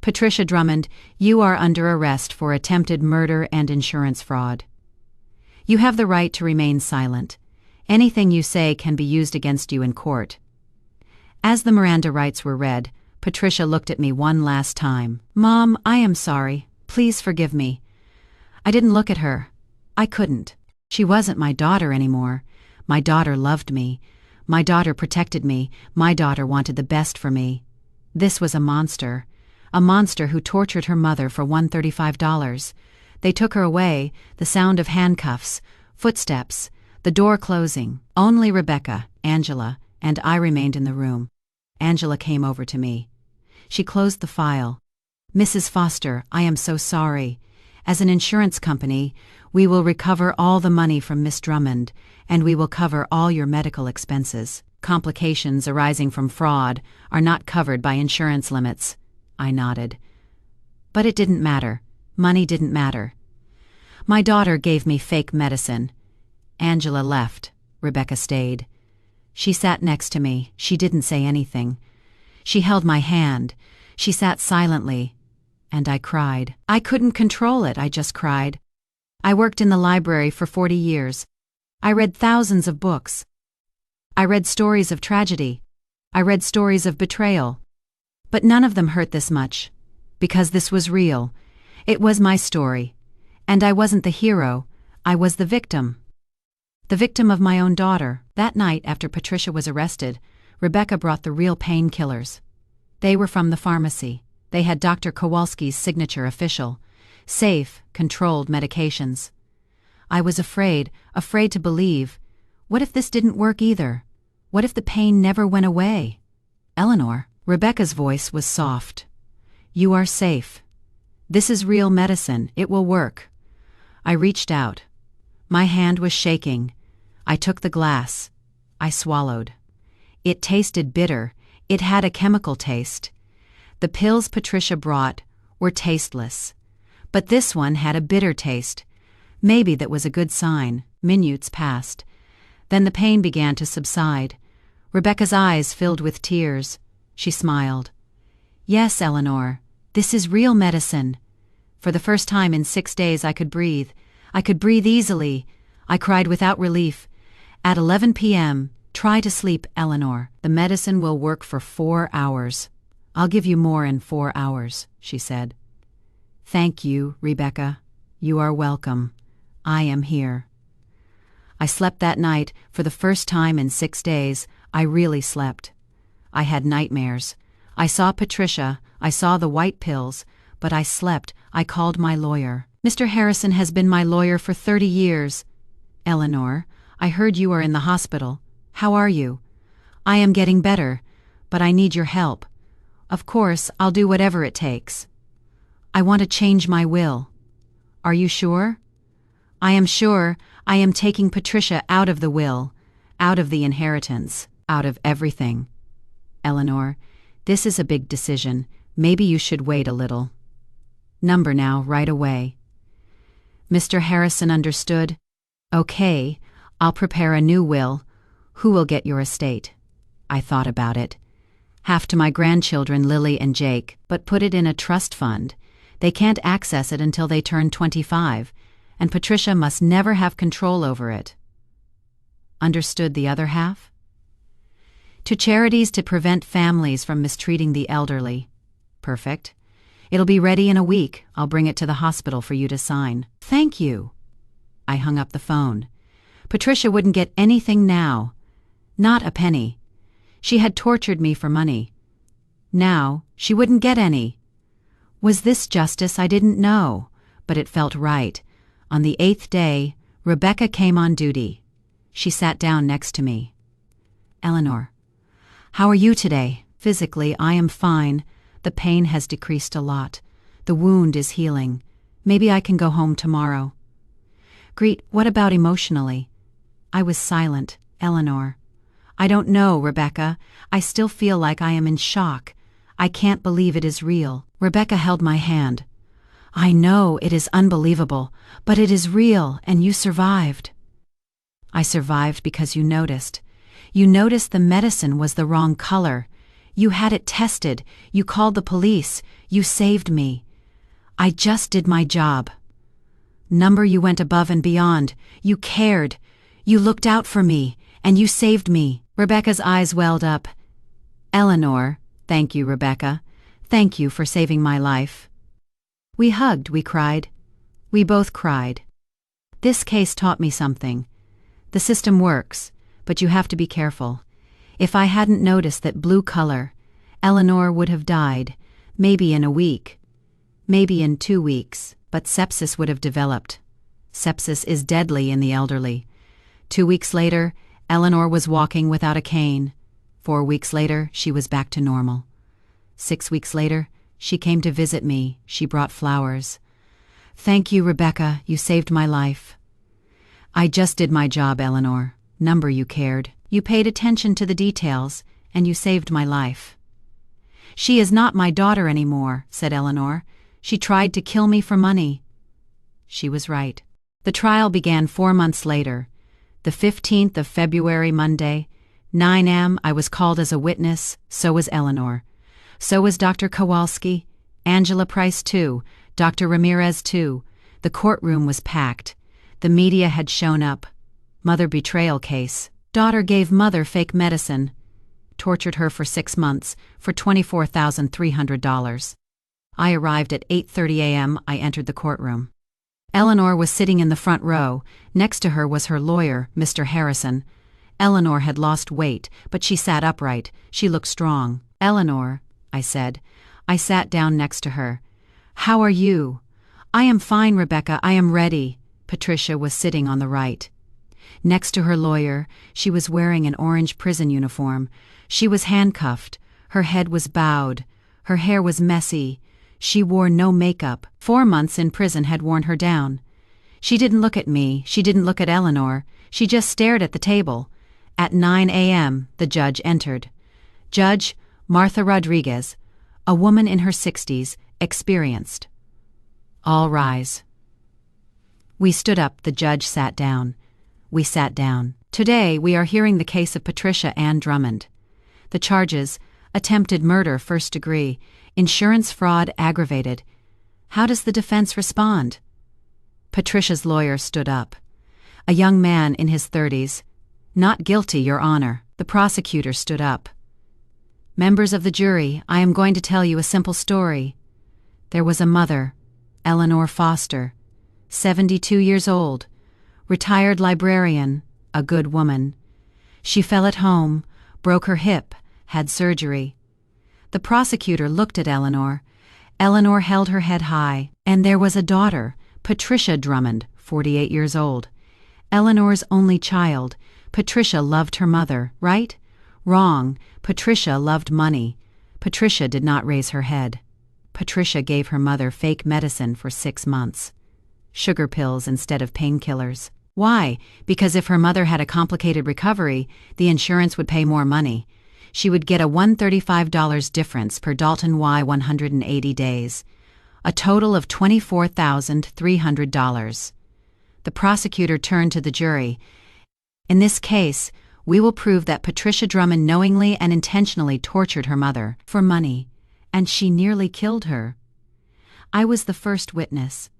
Patricia Drummond, you are under arrest for attempted murder and insurance fraud. You have the right to remain silent. Anything you say can be used against you in court. As the Miranda rights were read, Patricia looked at me one last time. Mom, I am sorry. Please forgive me. I didn't look at her. I couldn't. She wasn't my daughter anymore. My daughter loved me. My daughter protected me. My daughter wanted the best for me. This was a monster who tortured her mother for $135. They took her away, the sound of handcuffs, footsteps, the door closing. Only Rebecca, Angela, and I remained in the room. Angela came over to me. She closed the file. Mrs. Foster, I am so sorry. As an insurance company, we will recover all the money from Miss Drummond, and we will cover all your medical expenses. Complications arising from fraud are not covered by insurance limits. I nodded. But it didn't matter. Money didn't matter. My daughter gave me fake medicine. Angela left. Rebecca stayed. She sat next to me. She didn't say anything. She held my hand. She sat silently. And I cried. I couldn't control it. I just cried. I worked in the library for 40 years. I read thousands of books. I read stories of tragedy. I read stories of betrayal. But none of them hurt this much. Because this was real. It was my story. And I wasn't the hero. I was the victim. The victim of my own daughter. That night after Patricia was arrested, Rebecca brought the real painkillers. They were from the pharmacy. They had Dr. Kowalski's signature official. Safe, controlled medications. I was afraid to believe. What if this didn't work either? What if the pain never went away? Eleanor. Rebecca's voice was soft. You are safe. This is real medicine. It will work. I reached out. My hand was shaking. I took the glass. I swallowed. It tasted bitter. It had a chemical taste. The pills Patricia brought were tasteless. But this one had a bitter taste. Maybe that was a good sign. Minutes passed. Then the pain began to subside. Rebecca's eyes filled with tears. She smiled. "Yes, Eleanor, this is real medicine." For the first time in 6 days I could breathe. I could breathe easily. I cried without relief. At 11 p.m., "Try to sleep, Eleanor. The medicine will work for 4 hours. I'll give you more in 4 hours," she said. "Thank you, Rebecca. You are welcome. I am here." I slept that night for the first time in 6 days. I really slept. I had nightmares. I saw Patricia. I saw the white pills. But I slept. I called my lawyer. "Mr. Harrison has been my lawyer for 30 years. Eleanor, I heard you are in the hospital. How are you?" "I am getting better, but I need your help. Of course, I'll do whatever it takes. I want to change my will." "Are you sure?" "I am sure. I am taking Patricia out of the will, out of the inheritance, out of everything. Eleanor, this is a big decision. Maybe you should wait a little. Number now, right away." Mr. Harrison understood. "Okay, I'll prepare a new will. Who will get your estate?" I thought about it. "Half to my grandchildren, Lily and Jake, but put it in a trust fund. They can't access it until they turn 25, and Patricia must never have control over it." Understood the other half? "To charities to prevent families from mistreating the elderly." Perfect. "It'll be ready in a week. I'll bring it to the hospital for you to sign." "Thank you." I hung up the phone. Patricia wouldn't get anything now. Not a penny. She had tortured me for money. Now, she wouldn't get any. Was this justice? I didn't know, but it felt right. On the 8th day, Rebecca came on duty. She sat down next to me. "Eleanor, how are you today?" "Physically, I am fine. The pain has decreased a lot. The wound is healing. Maybe I can go home tomorrow." "Greet, what about emotionally?" I was silent. "Eleanor, I don't know, Rebecca. I still feel like I am in shock. I can't believe it is real." Rebecca held my hand. "I know it is unbelievable, but it is real, and you survived." "I survived because you noticed. You noticed the medicine was the wrong color. You had it tested. You called the police. You saved me. I just did my job. Number, you went above and beyond. You cared. You looked out for me, and you saved me." Rebecca's eyes welled up. "Eleanor, thank you, Rebecca. Thank you for saving my life." We hugged, we cried. We both cried. This case taught me something. The system works, but you have to be careful. If I hadn't noticed that blue color, Eleanor would have died, maybe in a week, maybe in 2 weeks, but sepsis would have developed. Sepsis is deadly in the elderly. 2 weeks later, Eleanor was walking without a cane. 4 weeks later, she was back to normal. 6 weeks later, she came to visit me. She brought flowers. "Thank you, Rebecca. You saved my life." "I just did my job, Eleanor. Number, you cared. You paid attention to the details, and you saved my life." "She is not my daughter anymore," said Eleanor. "She tried to kill me for money." She was right. The trial began 4 months later. The 15th of February, Monday, 9 a.m. I was called as a witness. So was Eleanor. So was Dr. Kowalski, Angela Price too, Dr. Ramirez too. The courtroom was packed. The media had shown up. Mother betrayal case. Daughter gave mother fake medicine. Tortured her for 6 months for $24,300. I arrived at 8:30 a.m. I entered the courtroom. Eleanor was sitting in the front row. Next to her was her lawyer, Mr. Harrison. Eleanor had lost weight, but she sat upright. She looked strong. "Eleanor," I said. I sat down next to her. "How are you?" "I am fine, Rebecca. I am ready." Patricia was sitting on the right. Next to her lawyer, she was wearing an orange prison uniform. She was handcuffed. Her head was bowed. Her hair was messy. She wore no makeup. 4 months in prison had worn her down. She didn't look at me. She didn't look at Eleanor. She just stared at the table. At 9 a.m., the judge entered. Judge Martha Rodriguez, a woman in her 60s, experienced. All rise. We stood up, the judge sat down. We sat down. Today, we are hearing the case of Patricia Ann Drummond. The charges: attempted murder, first degree, insurance fraud, aggravated. How does the defense respond? Patricia's lawyer stood up. A young man in his 30s. Not guilty, Your Honor. The prosecutor stood up. Members of the jury, I am going to tell you a simple story. There was a mother, Eleanor Foster, 72 years old, retired librarian, a good woman. She fell at home, broke her hip, had surgery. The prosecutor looked at Eleanor. Eleanor held her head high, and there was a daughter, Patricia Drummond, 48 years old. Eleanor's only child. Patricia loved her mother, right? Wrong. Patricia loved money. Patricia did not raise her head. Patricia gave her mother fake medicine for 6 months. Sugar pills instead of painkillers. Why? Because if her mother had a complicated recovery, the insurance would pay more money. She would get a $135 difference per Dalton Y 180 days. A total of $24,300. The prosecutor turned to the jury. In this case, we will prove that Patricia Drummond knowingly and intentionally tortured her mother for money, and she nearly killed her. I was the first witness.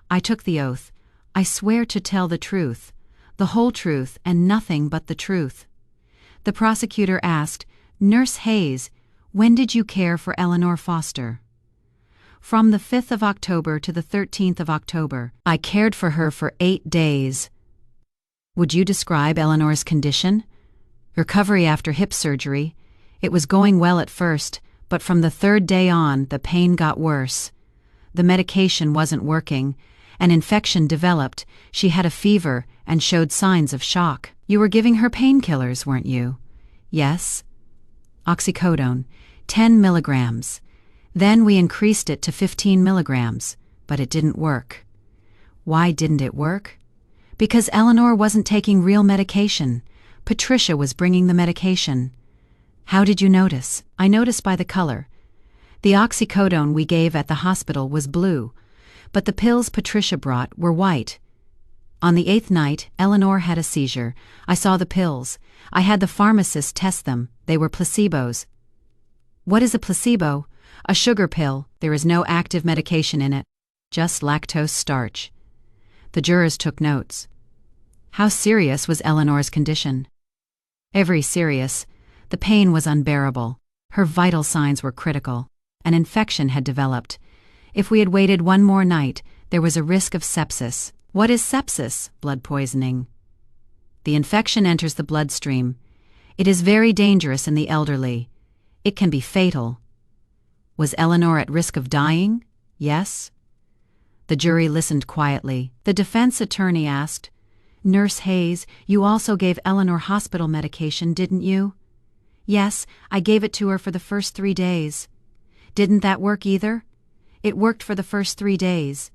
I took the oath. I swear to tell the truth, the whole truth, and nothing but the truth. The prosecutor asked, Nurse Hayes, when did you care for Eleanor Foster? From the 5th of October to the 13th of October. I cared for her for 8 days. Would you describe Eleanor's condition? Recovery after hip surgery. It was going well at first, but from the 3rd day on, the pain got worse. The medication wasn't working. An infection developed. She had a fever and showed signs of shock. You were giving her painkillers, weren't you? Yes. Oxycodone, 10 milligrams. Then we increased it to 15 milligrams, but it didn't work. Why didn't it work? Because Eleanor wasn't taking real medication. Patricia was bringing the medication. How did you notice? I noticed by the color. The oxycodone we gave at the hospital was blue, but the pills Patricia brought were white. On the 8th night, Eleanor had a seizure. I saw the pills. I had the pharmacist test them. They were placebos. What is a placebo? A sugar pill. There is no active medication in it. Just lactose starch. The jurors took notes. How serious was Eleanor's condition? Very serious. The pain was unbearable. Her vital signs were critical. An infection had developed. If we had waited one more night, there was a risk of sepsis. What is sepsis? Blood poisoning. The infection enters the bloodstream. It is very dangerous in the elderly. It can be fatal. Was Eleanor at risk of dying? Yes. The jury listened quietly. The defense attorney asked, Nurse Hayes, you also gave Eleanor hospital medication, didn't you? Yes, I gave it to her for the first 3 days. Didn't that work either? It worked for the first 3 days.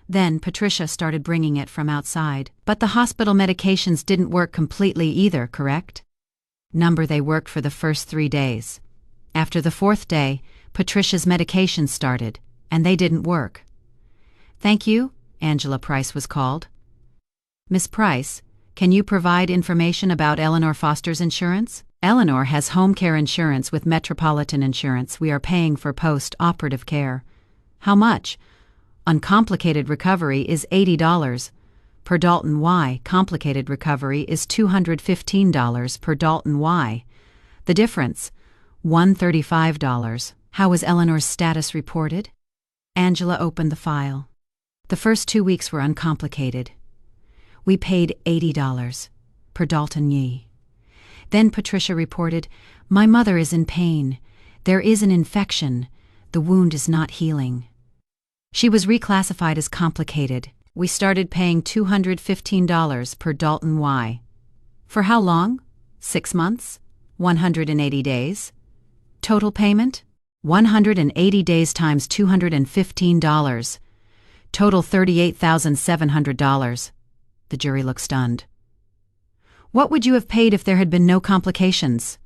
Then Patricia started bringing it from outside. But the hospital medications didn't work completely either, correct? They worked for the first 3 days. After the 4th day, Patricia's medication started, and they didn't work. Thank you, Angela Price was called. Miss Price, can you provide information about Eleanor Foster's insurance? Eleanor has home care insurance with Metropolitan Insurance. We are paying for post-operative care. How much? Uncomplicated recovery is $80 per Dalton Y. Complicated recovery is $215 per Dalton Y. The difference, $135. How was Eleanor's status reported? Angela opened the file. The first 2 weeks were uncomplicated. We paid $80 per Dalton Y. Then Patricia reported, My mother is in pain. There is an infection. The wound is not healing. She was reclassified as complicated. We started paying $215 per Dalton Y. For how long? 6 months? 180 days? Total payment? 180 days times $215. Total $38,700. The jury looked stunned. What would you have paid if there had been no complications?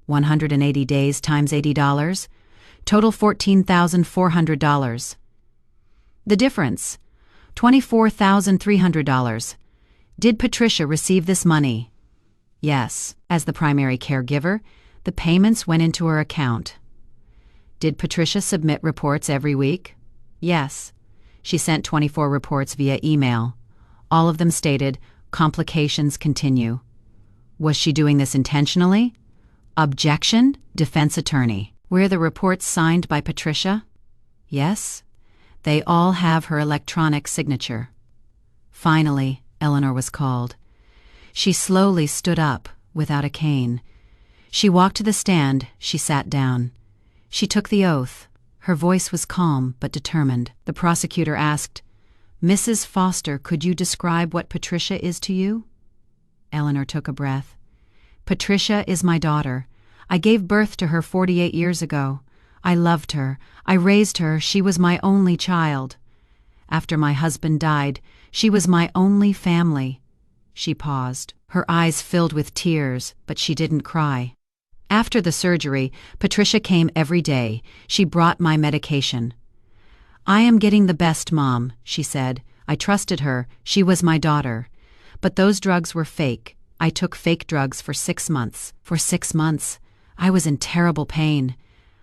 180 days times $80. Total $14,400. The difference: $24,300. Did Patricia receive this money? Yes. As the primary caregiver, the payments went into her account. Did Patricia submit reports every week? Yes. She sent 24 reports via email. All of them stated, "Complications continue." Was she doing this intentionally? Objection, defense attorney. Were the reports signed by Patricia? Yes. They all have her electronic signature. Finally, Eleanor was called. She slowly stood up, without a cane. She walked to the stand, she sat down. She took the oath. Her voice was calm but determined. The prosecutor asked, "Mrs. Foster, could you describe what Patricia is to you?" Eleanor took a breath. "Patricia is my daughter. I gave birth to her 48 years ago. I loved her. I raised her. She was my only child. After my husband died, she was my only family." She paused. Her eyes filled with tears, but she didn't cry. After the surgery, Patricia came every day. She brought my medication. "I am getting the best, Mom," she said. "I trusted her. She was my daughter. But those drugs were fake. I took fake drugs for 6 months. For 6 months, I was in terrible pain.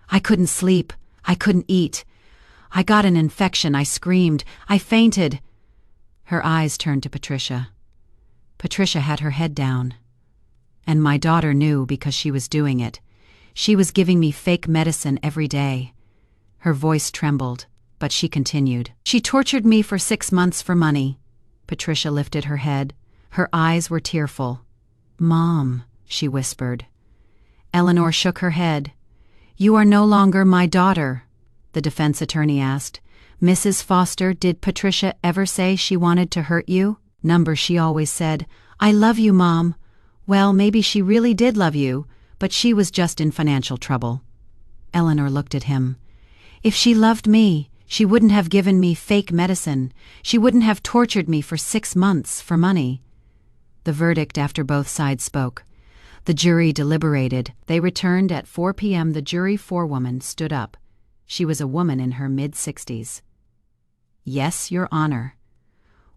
I couldn't sleep. I couldn't eat. I got an infection. I screamed. I fainted." Her eyes turned to Patricia. Patricia had her head down. "And my daughter knew because she was doing it. She was giving me fake medicine every day." Her voice trembled, but she continued. "She tortured me for 6 months for money." Patricia lifted her head. Her eyes were tearful. "Mom," she whispered. Eleanor shook her head. "You are no longer my daughter," the defense attorney asked. "Mrs. Foster, did Patricia ever say she wanted to hurt you?" "Number, she always said, 'I love you, Mom.'" "Well, maybe she really did love you, but she was just in financial trouble." Eleanor looked at him. "If she loved me, she wouldn't have given me fake medicine. She wouldn't have tortured me for 6 months for money." The verdict after both sides spoke. The jury deliberated. They returned at 4 p.m. The jury forewoman stood up. She was a woman in her mid-60s. "Yes, Your Honor."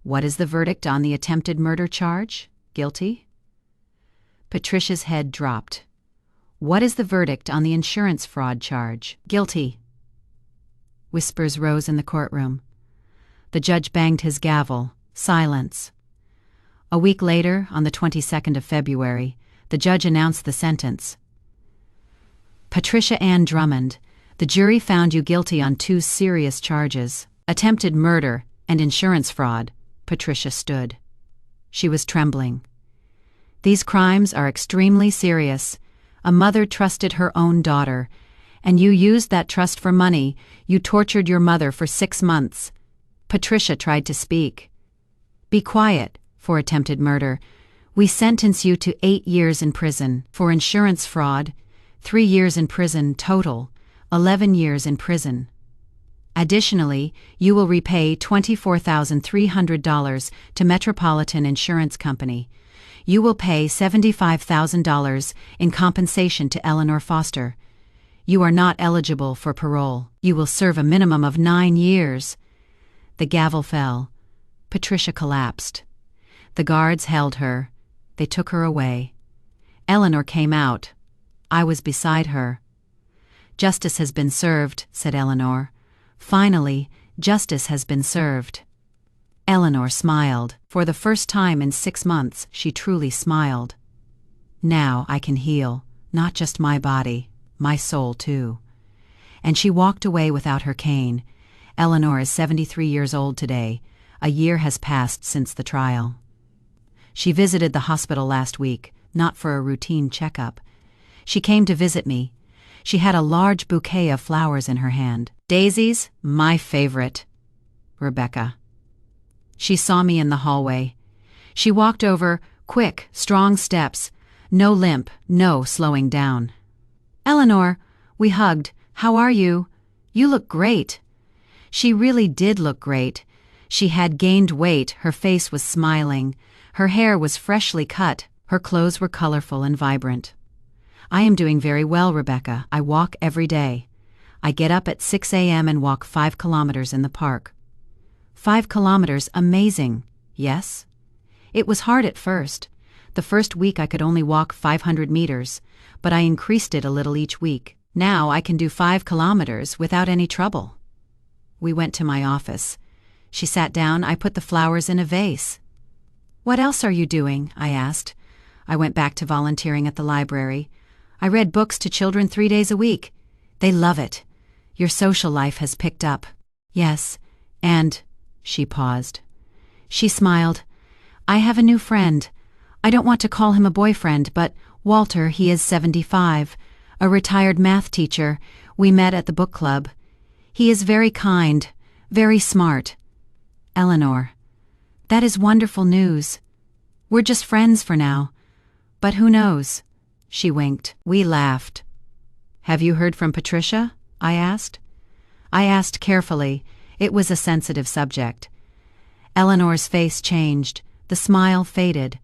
"What is the verdict on the attempted murder charge? Guilty?" Patricia's head dropped. "What is the verdict on the insurance fraud charge? Guilty." Whispers rose in the courtroom. The judge banged his gavel. Silence. A week later, on the 22nd of February, the judge announced the sentence. "Patricia Ann Drummond, the jury found you guilty on 2 serious charges, attempted murder and insurance fraud." Patricia stood. She was trembling. "These crimes are extremely serious. A mother trusted her own daughter, and you used that trust for money. You tortured your mother for 6 months." Patricia tried to speak. "Be quiet. For attempted murder, we sentence you to 8 years in prison. For insurance fraud, 3 years in prison total, 11 years in prison. Additionally, you will repay $24,300 to Metropolitan Insurance Company. You will pay $75,000 in compensation to Eleanor Foster. You are not eligible for parole. You will serve a minimum of 9 years. The gavel fell. Patricia collapsed. The guards held her. They took her away. Eleanor came out. I was beside her. "Justice has been served," said Eleanor. "Finally, justice has been served." Eleanor smiled. For the first time in 6 months, she truly smiled. "Now I can heal, not just my body, my soul too." And she walked away without her cane. Eleanor is 73 years old today. A year has passed since the trial. She visited the hospital last week, not for a routine checkup. She came to visit me. She had a large bouquet of flowers in her hand. "Daisies, my favorite." Rebecca. She saw me in the hallway. She walked over, quick, strong steps. No limp, no slowing down. "Eleanor," we hugged. "How are you? You look great." She really did look great. She had gained weight, her face was smiling. Her hair was freshly cut, her clothes were colorful and vibrant. "I am doing very well, Rebecca. I walk every day. I get up at 6 a.m. and walk 5 kilometers in the park." 5 kilometers, amazing, yes? It was hard at first. The first week I could only walk 500 meters, but I increased it a little each week. Now I can do 5 kilometers without any trouble. We went to my office. She sat down. I put the flowers in a vase. "What else are you doing?" I asked. I went back to volunteering at the library. I read books to children 3 days a week. They love it. Your social life has picked up. Yes, and... She paused. She smiled. "I have a new friend. I don't want to call him a boyfriend, but Walter, he is 75, a retired math teacher. We met at the book club. He is very kind, very smart." "Eleanor, that is wonderful news. We're just friends for now. But who knows?" She winked. We laughed. "Have you heard from Patricia?" I asked. I asked carefully. It was a sensitive subject. Eleanor's face changed. The smile faded.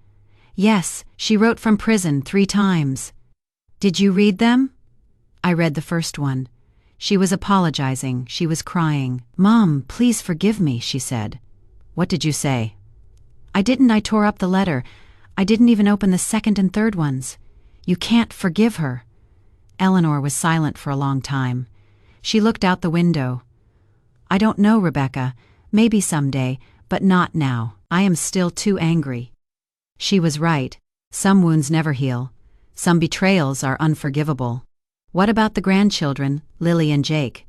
"Yes, she wrote from prison 3 times. Did you read them?" I read the first one. She was apologizing. She was crying. "Mom, please forgive me," she said. "What did you say?" I tore up the letter. I didn't even open the second and third ones. You can't forgive her." Eleanor was silent for a long time. She looked out the window. "I don't know, Rebecca. Maybe someday, but not now. I am still too angry." She was right. Some wounds never heal. Some betrayals are unforgivable. "What about the grandchildren, Lily and Jake?"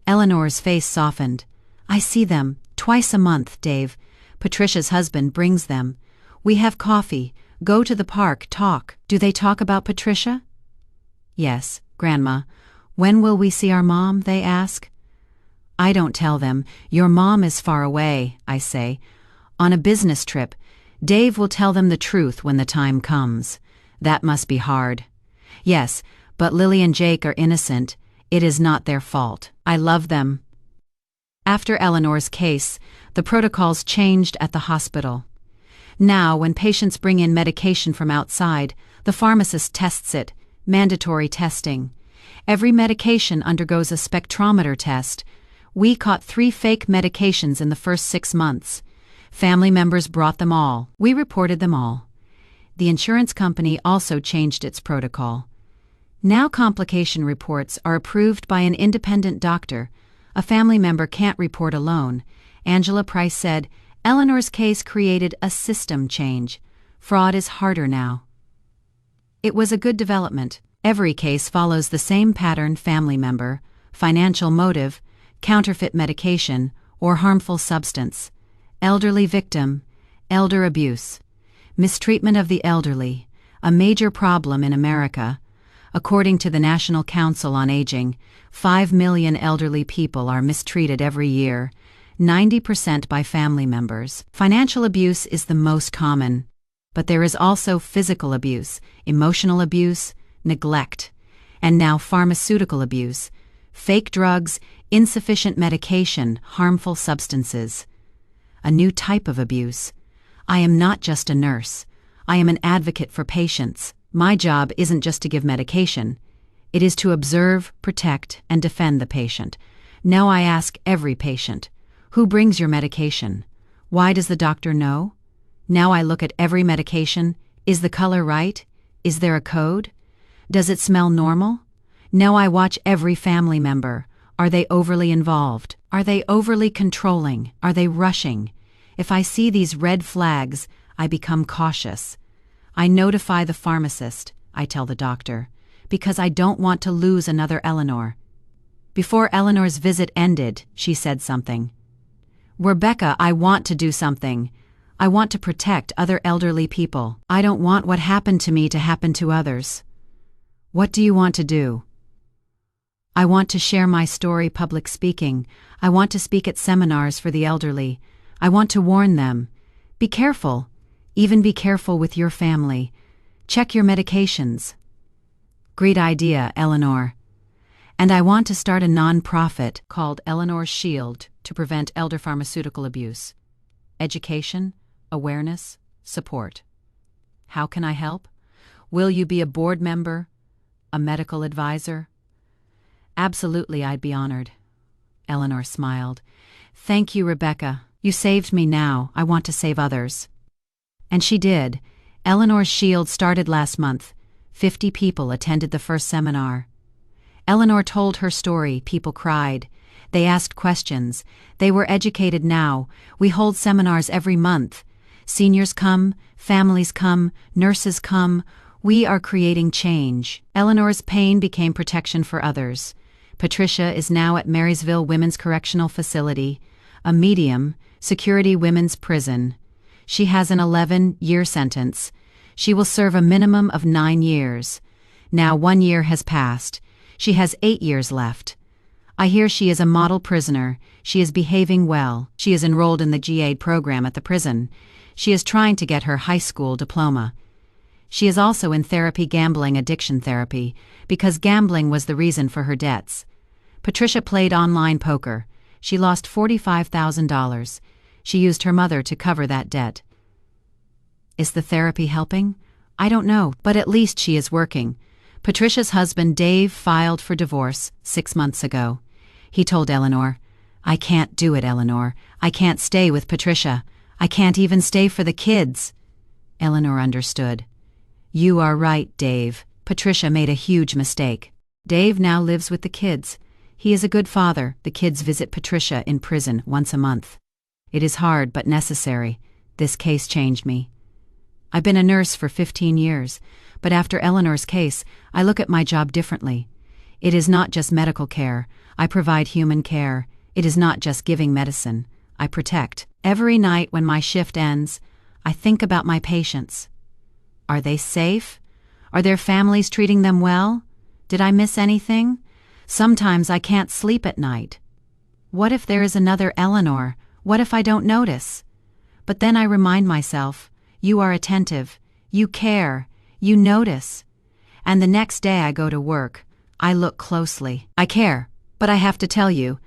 Eleanor's face softened. "I see them twice a month, Dave. Patricia's husband brings them. We have coffee, go to the park, talk." "Do they talk about Patricia?" "Yes, Grandma. When will we see our mom?" they ask. I don't tell them. "Your mom is far away," I say. "On a business trip. Dave will tell them the truth when the time comes." That must be hard. "Yes, but Lily and Jake are innocent. It is not their fault. I love them." After Eleanor's case, the protocols changed at the hospital. Now, when patients bring in medication from outside, the pharmacist tests it, mandatory testing. Every medication undergoes a spectrometer test. We caught 3 fake medications in the first 6 months. Family members brought them all. We reported them all. The insurance company also changed its protocol. Now complication reports are approved by an independent doctor. A family member can't report alone. Angela Price said, "Eleanor's case created a system change. Fraud is harder now." It was a good development. Every case follows the same pattern: family member, financial motive, counterfeit medication, or harmful substance. Elderly victim, elder abuse. Mistreatment of the elderly, a major problem in America. According to the National Council on Aging, 5 million elderly people are mistreated every year, 90% by family members. Financial abuse is the most common, but there is also physical abuse, emotional abuse, neglect, and now pharmaceutical abuse, fake drugs, insufficient medication, harmful substances. A new type of abuse. I am not just a nurse. I am an advocate for patients. My job isn't just to give medication. It is to observe, protect, and defend the patient. Now I ask every patient, who brings your medication? Why does the doctor know? Now I look at every medication. Is the color right? Is there a code? Does it smell normal? Now I watch every family member. Are they overly involved? Are they overly controlling? Are they rushing? If I see these red flags, I become cautious. I notify the pharmacist, I tell the doctor, because I don't want to lose another Eleanor. Before Eleanor's visit ended, she said something. "Rebecca, I want to do something. I want to protect other elderly people. I don't want what happened to me to happen to others." "What do you want to do?" "I want to share my story, public speaking. I want to speak at seminars for the elderly. I want to warn them. Be careful. Even be careful with your family. Check your medications." "Great idea, Eleanor. And I want to start a non-profit called Eleanor's Shield to prevent elder pharmaceutical abuse. Education, awareness, support. How can I help? Will you be a board member? A medical advisor?" "Absolutely, I'd be honored." Eleanor smiled. "Thank you, Rebecca. You saved me now. I want to save others." And she did. Eleanor's Shield started last month. 50 people attended the first seminar. Eleanor told her story. People cried. They asked questions. They were educated now. We hold seminars every month. Seniors come, families come, nurses come. We are creating change. Eleanor's pain became protection for others. Patricia is now at Marysville Women's Correctional Facility, a medium security women's prison. She has an 11-year sentence. She will serve a minimum of 9 years. Now 1 year has passed. She has 8 years left. I hear she is a model prisoner. She is behaving well. She is enrolled in the GAID program at the prison. She is trying to get her high school diploma. She is also in therapy, gambling addiction therapy, because gambling was the reason for her debts. Patricia played online poker. She lost $45,000. She used her mother to cover that debt. Is the therapy helping? I don't know, but at least she is working. Patricia's husband, Dave, filed for divorce 6 months ago. He told Eleanor, "I can't do it, Eleanor. I can't stay with Patricia. I can't even stay for the kids." Eleanor understood. "You are right, Dave. Patricia made a huge mistake." Dave now lives with the kids. He is a good father. The kids visit Patricia in prison once a month. It is hard but necessary. This case changed me. I've been a nurse for 15 years, but after Eleanor's case, I look at my job differently. It is not just medical care. I provide human care. It is not just giving medicine. I protect. Every night when my shift ends, I think about my patients. Are they safe? Are their families treating them well? Did I miss anything? Sometimes I can't sleep at night. What if there is another Eleanor? What if I don't notice? But then I remind myself, you are attentive, you care, you notice. And the next day I go to work. I look closely. I care, but I have to tell you,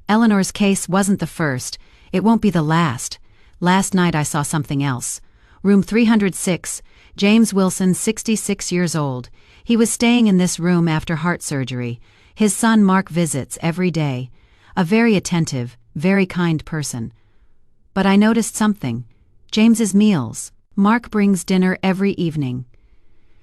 Eleanor's case wasn't the first. It won't be the last. Last night I saw something else. Room 306, James Wilson, 66 years old. He was staying in this room after heart surgery. His son Mark visits every day. A very attentive, very kind person. But I noticed something. James's meals. Mark brings dinner every evening.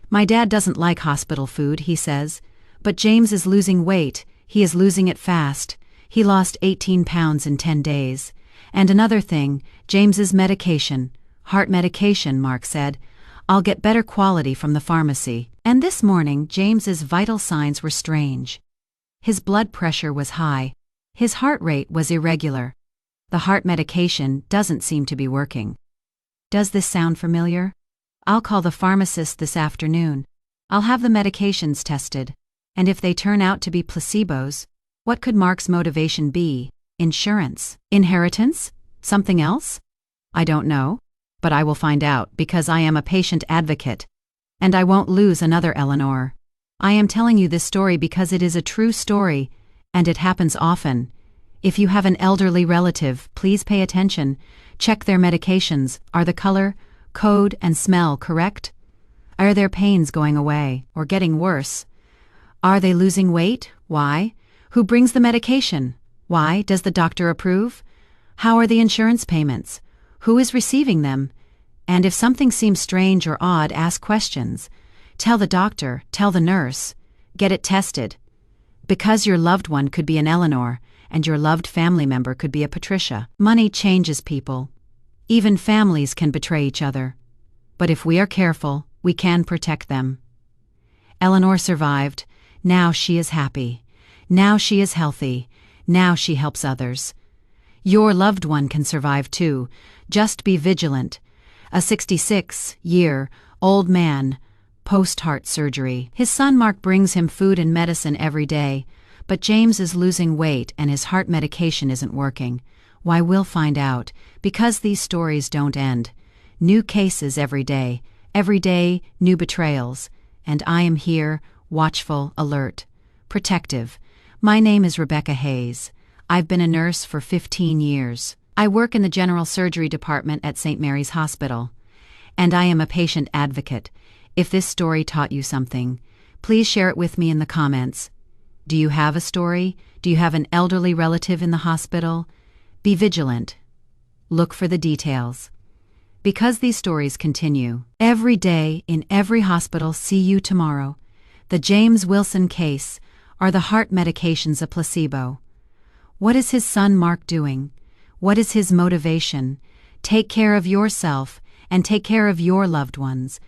My dad doesn't like hospital food, he says. But James is losing weight. He is losing it fast. He lost 18 pounds in 10 days. And another thing, James's medication. Heart medication, Mark said. I'll get better quality from the pharmacy. And this morning, James's vital signs were strange. His blood pressure was high. His heart rate was irregular. The heart medication doesn't seem to be working. Does this sound familiar? I'll call the pharmacist this afternoon. I'll have the medications tested. And if they turn out to be placebos, what could Mark's motivation be? Insurance? Inheritance? Something else? I don't know. But I will find out because I am a patient advocate. And I won't lose another Eleanor. I am telling you this story because it is a true story, and it happens often. If you have an elderly relative, please pay attention. Check their medications. Are the color, code, and smell correct? Are their pains going away or getting worse? Are they losing weight? Why? Who brings the medication? Why? Does the doctor approve? How are the insurance payments? Who is receiving them? And if something seems strange or odd, ask questions. Tell the doctor, tell the nurse. Get it tested. Because your loved one could be an Eleanor, and your loved family member could be a Patricia. Money changes people. Even families can betray each other. But if we are careful, we can protect them. Eleanor survived. Now she is happy. Now she is healthy. Now she helps others. Your loved one can survive too. Just be vigilant. A 66-year-old man, post-heart surgery. His son Mark brings him food and medicine every day, but James is losing weight and his heart medication isn't working. Why, we'll find out, because these stories don't end. New cases every day, new betrayals. And I am here, watchful, alert, protective. My name is Rebecca Hayes. I've been a nurse for 15 years. I work in the general surgery department at St. Mary's Hospital. And I am a patient advocate. If this story taught you something, please share it with me in the comments. Do you have a story? Do you have an elderly relative in the hospital? Be vigilant. Look for the details. Because these stories continue every day in every hospital. See you tomorrow. The James Wilson case. Are the heart medications a placebo? What is his son Mark doing? What is his motivation? Take care of yourself and take care of your loved ones.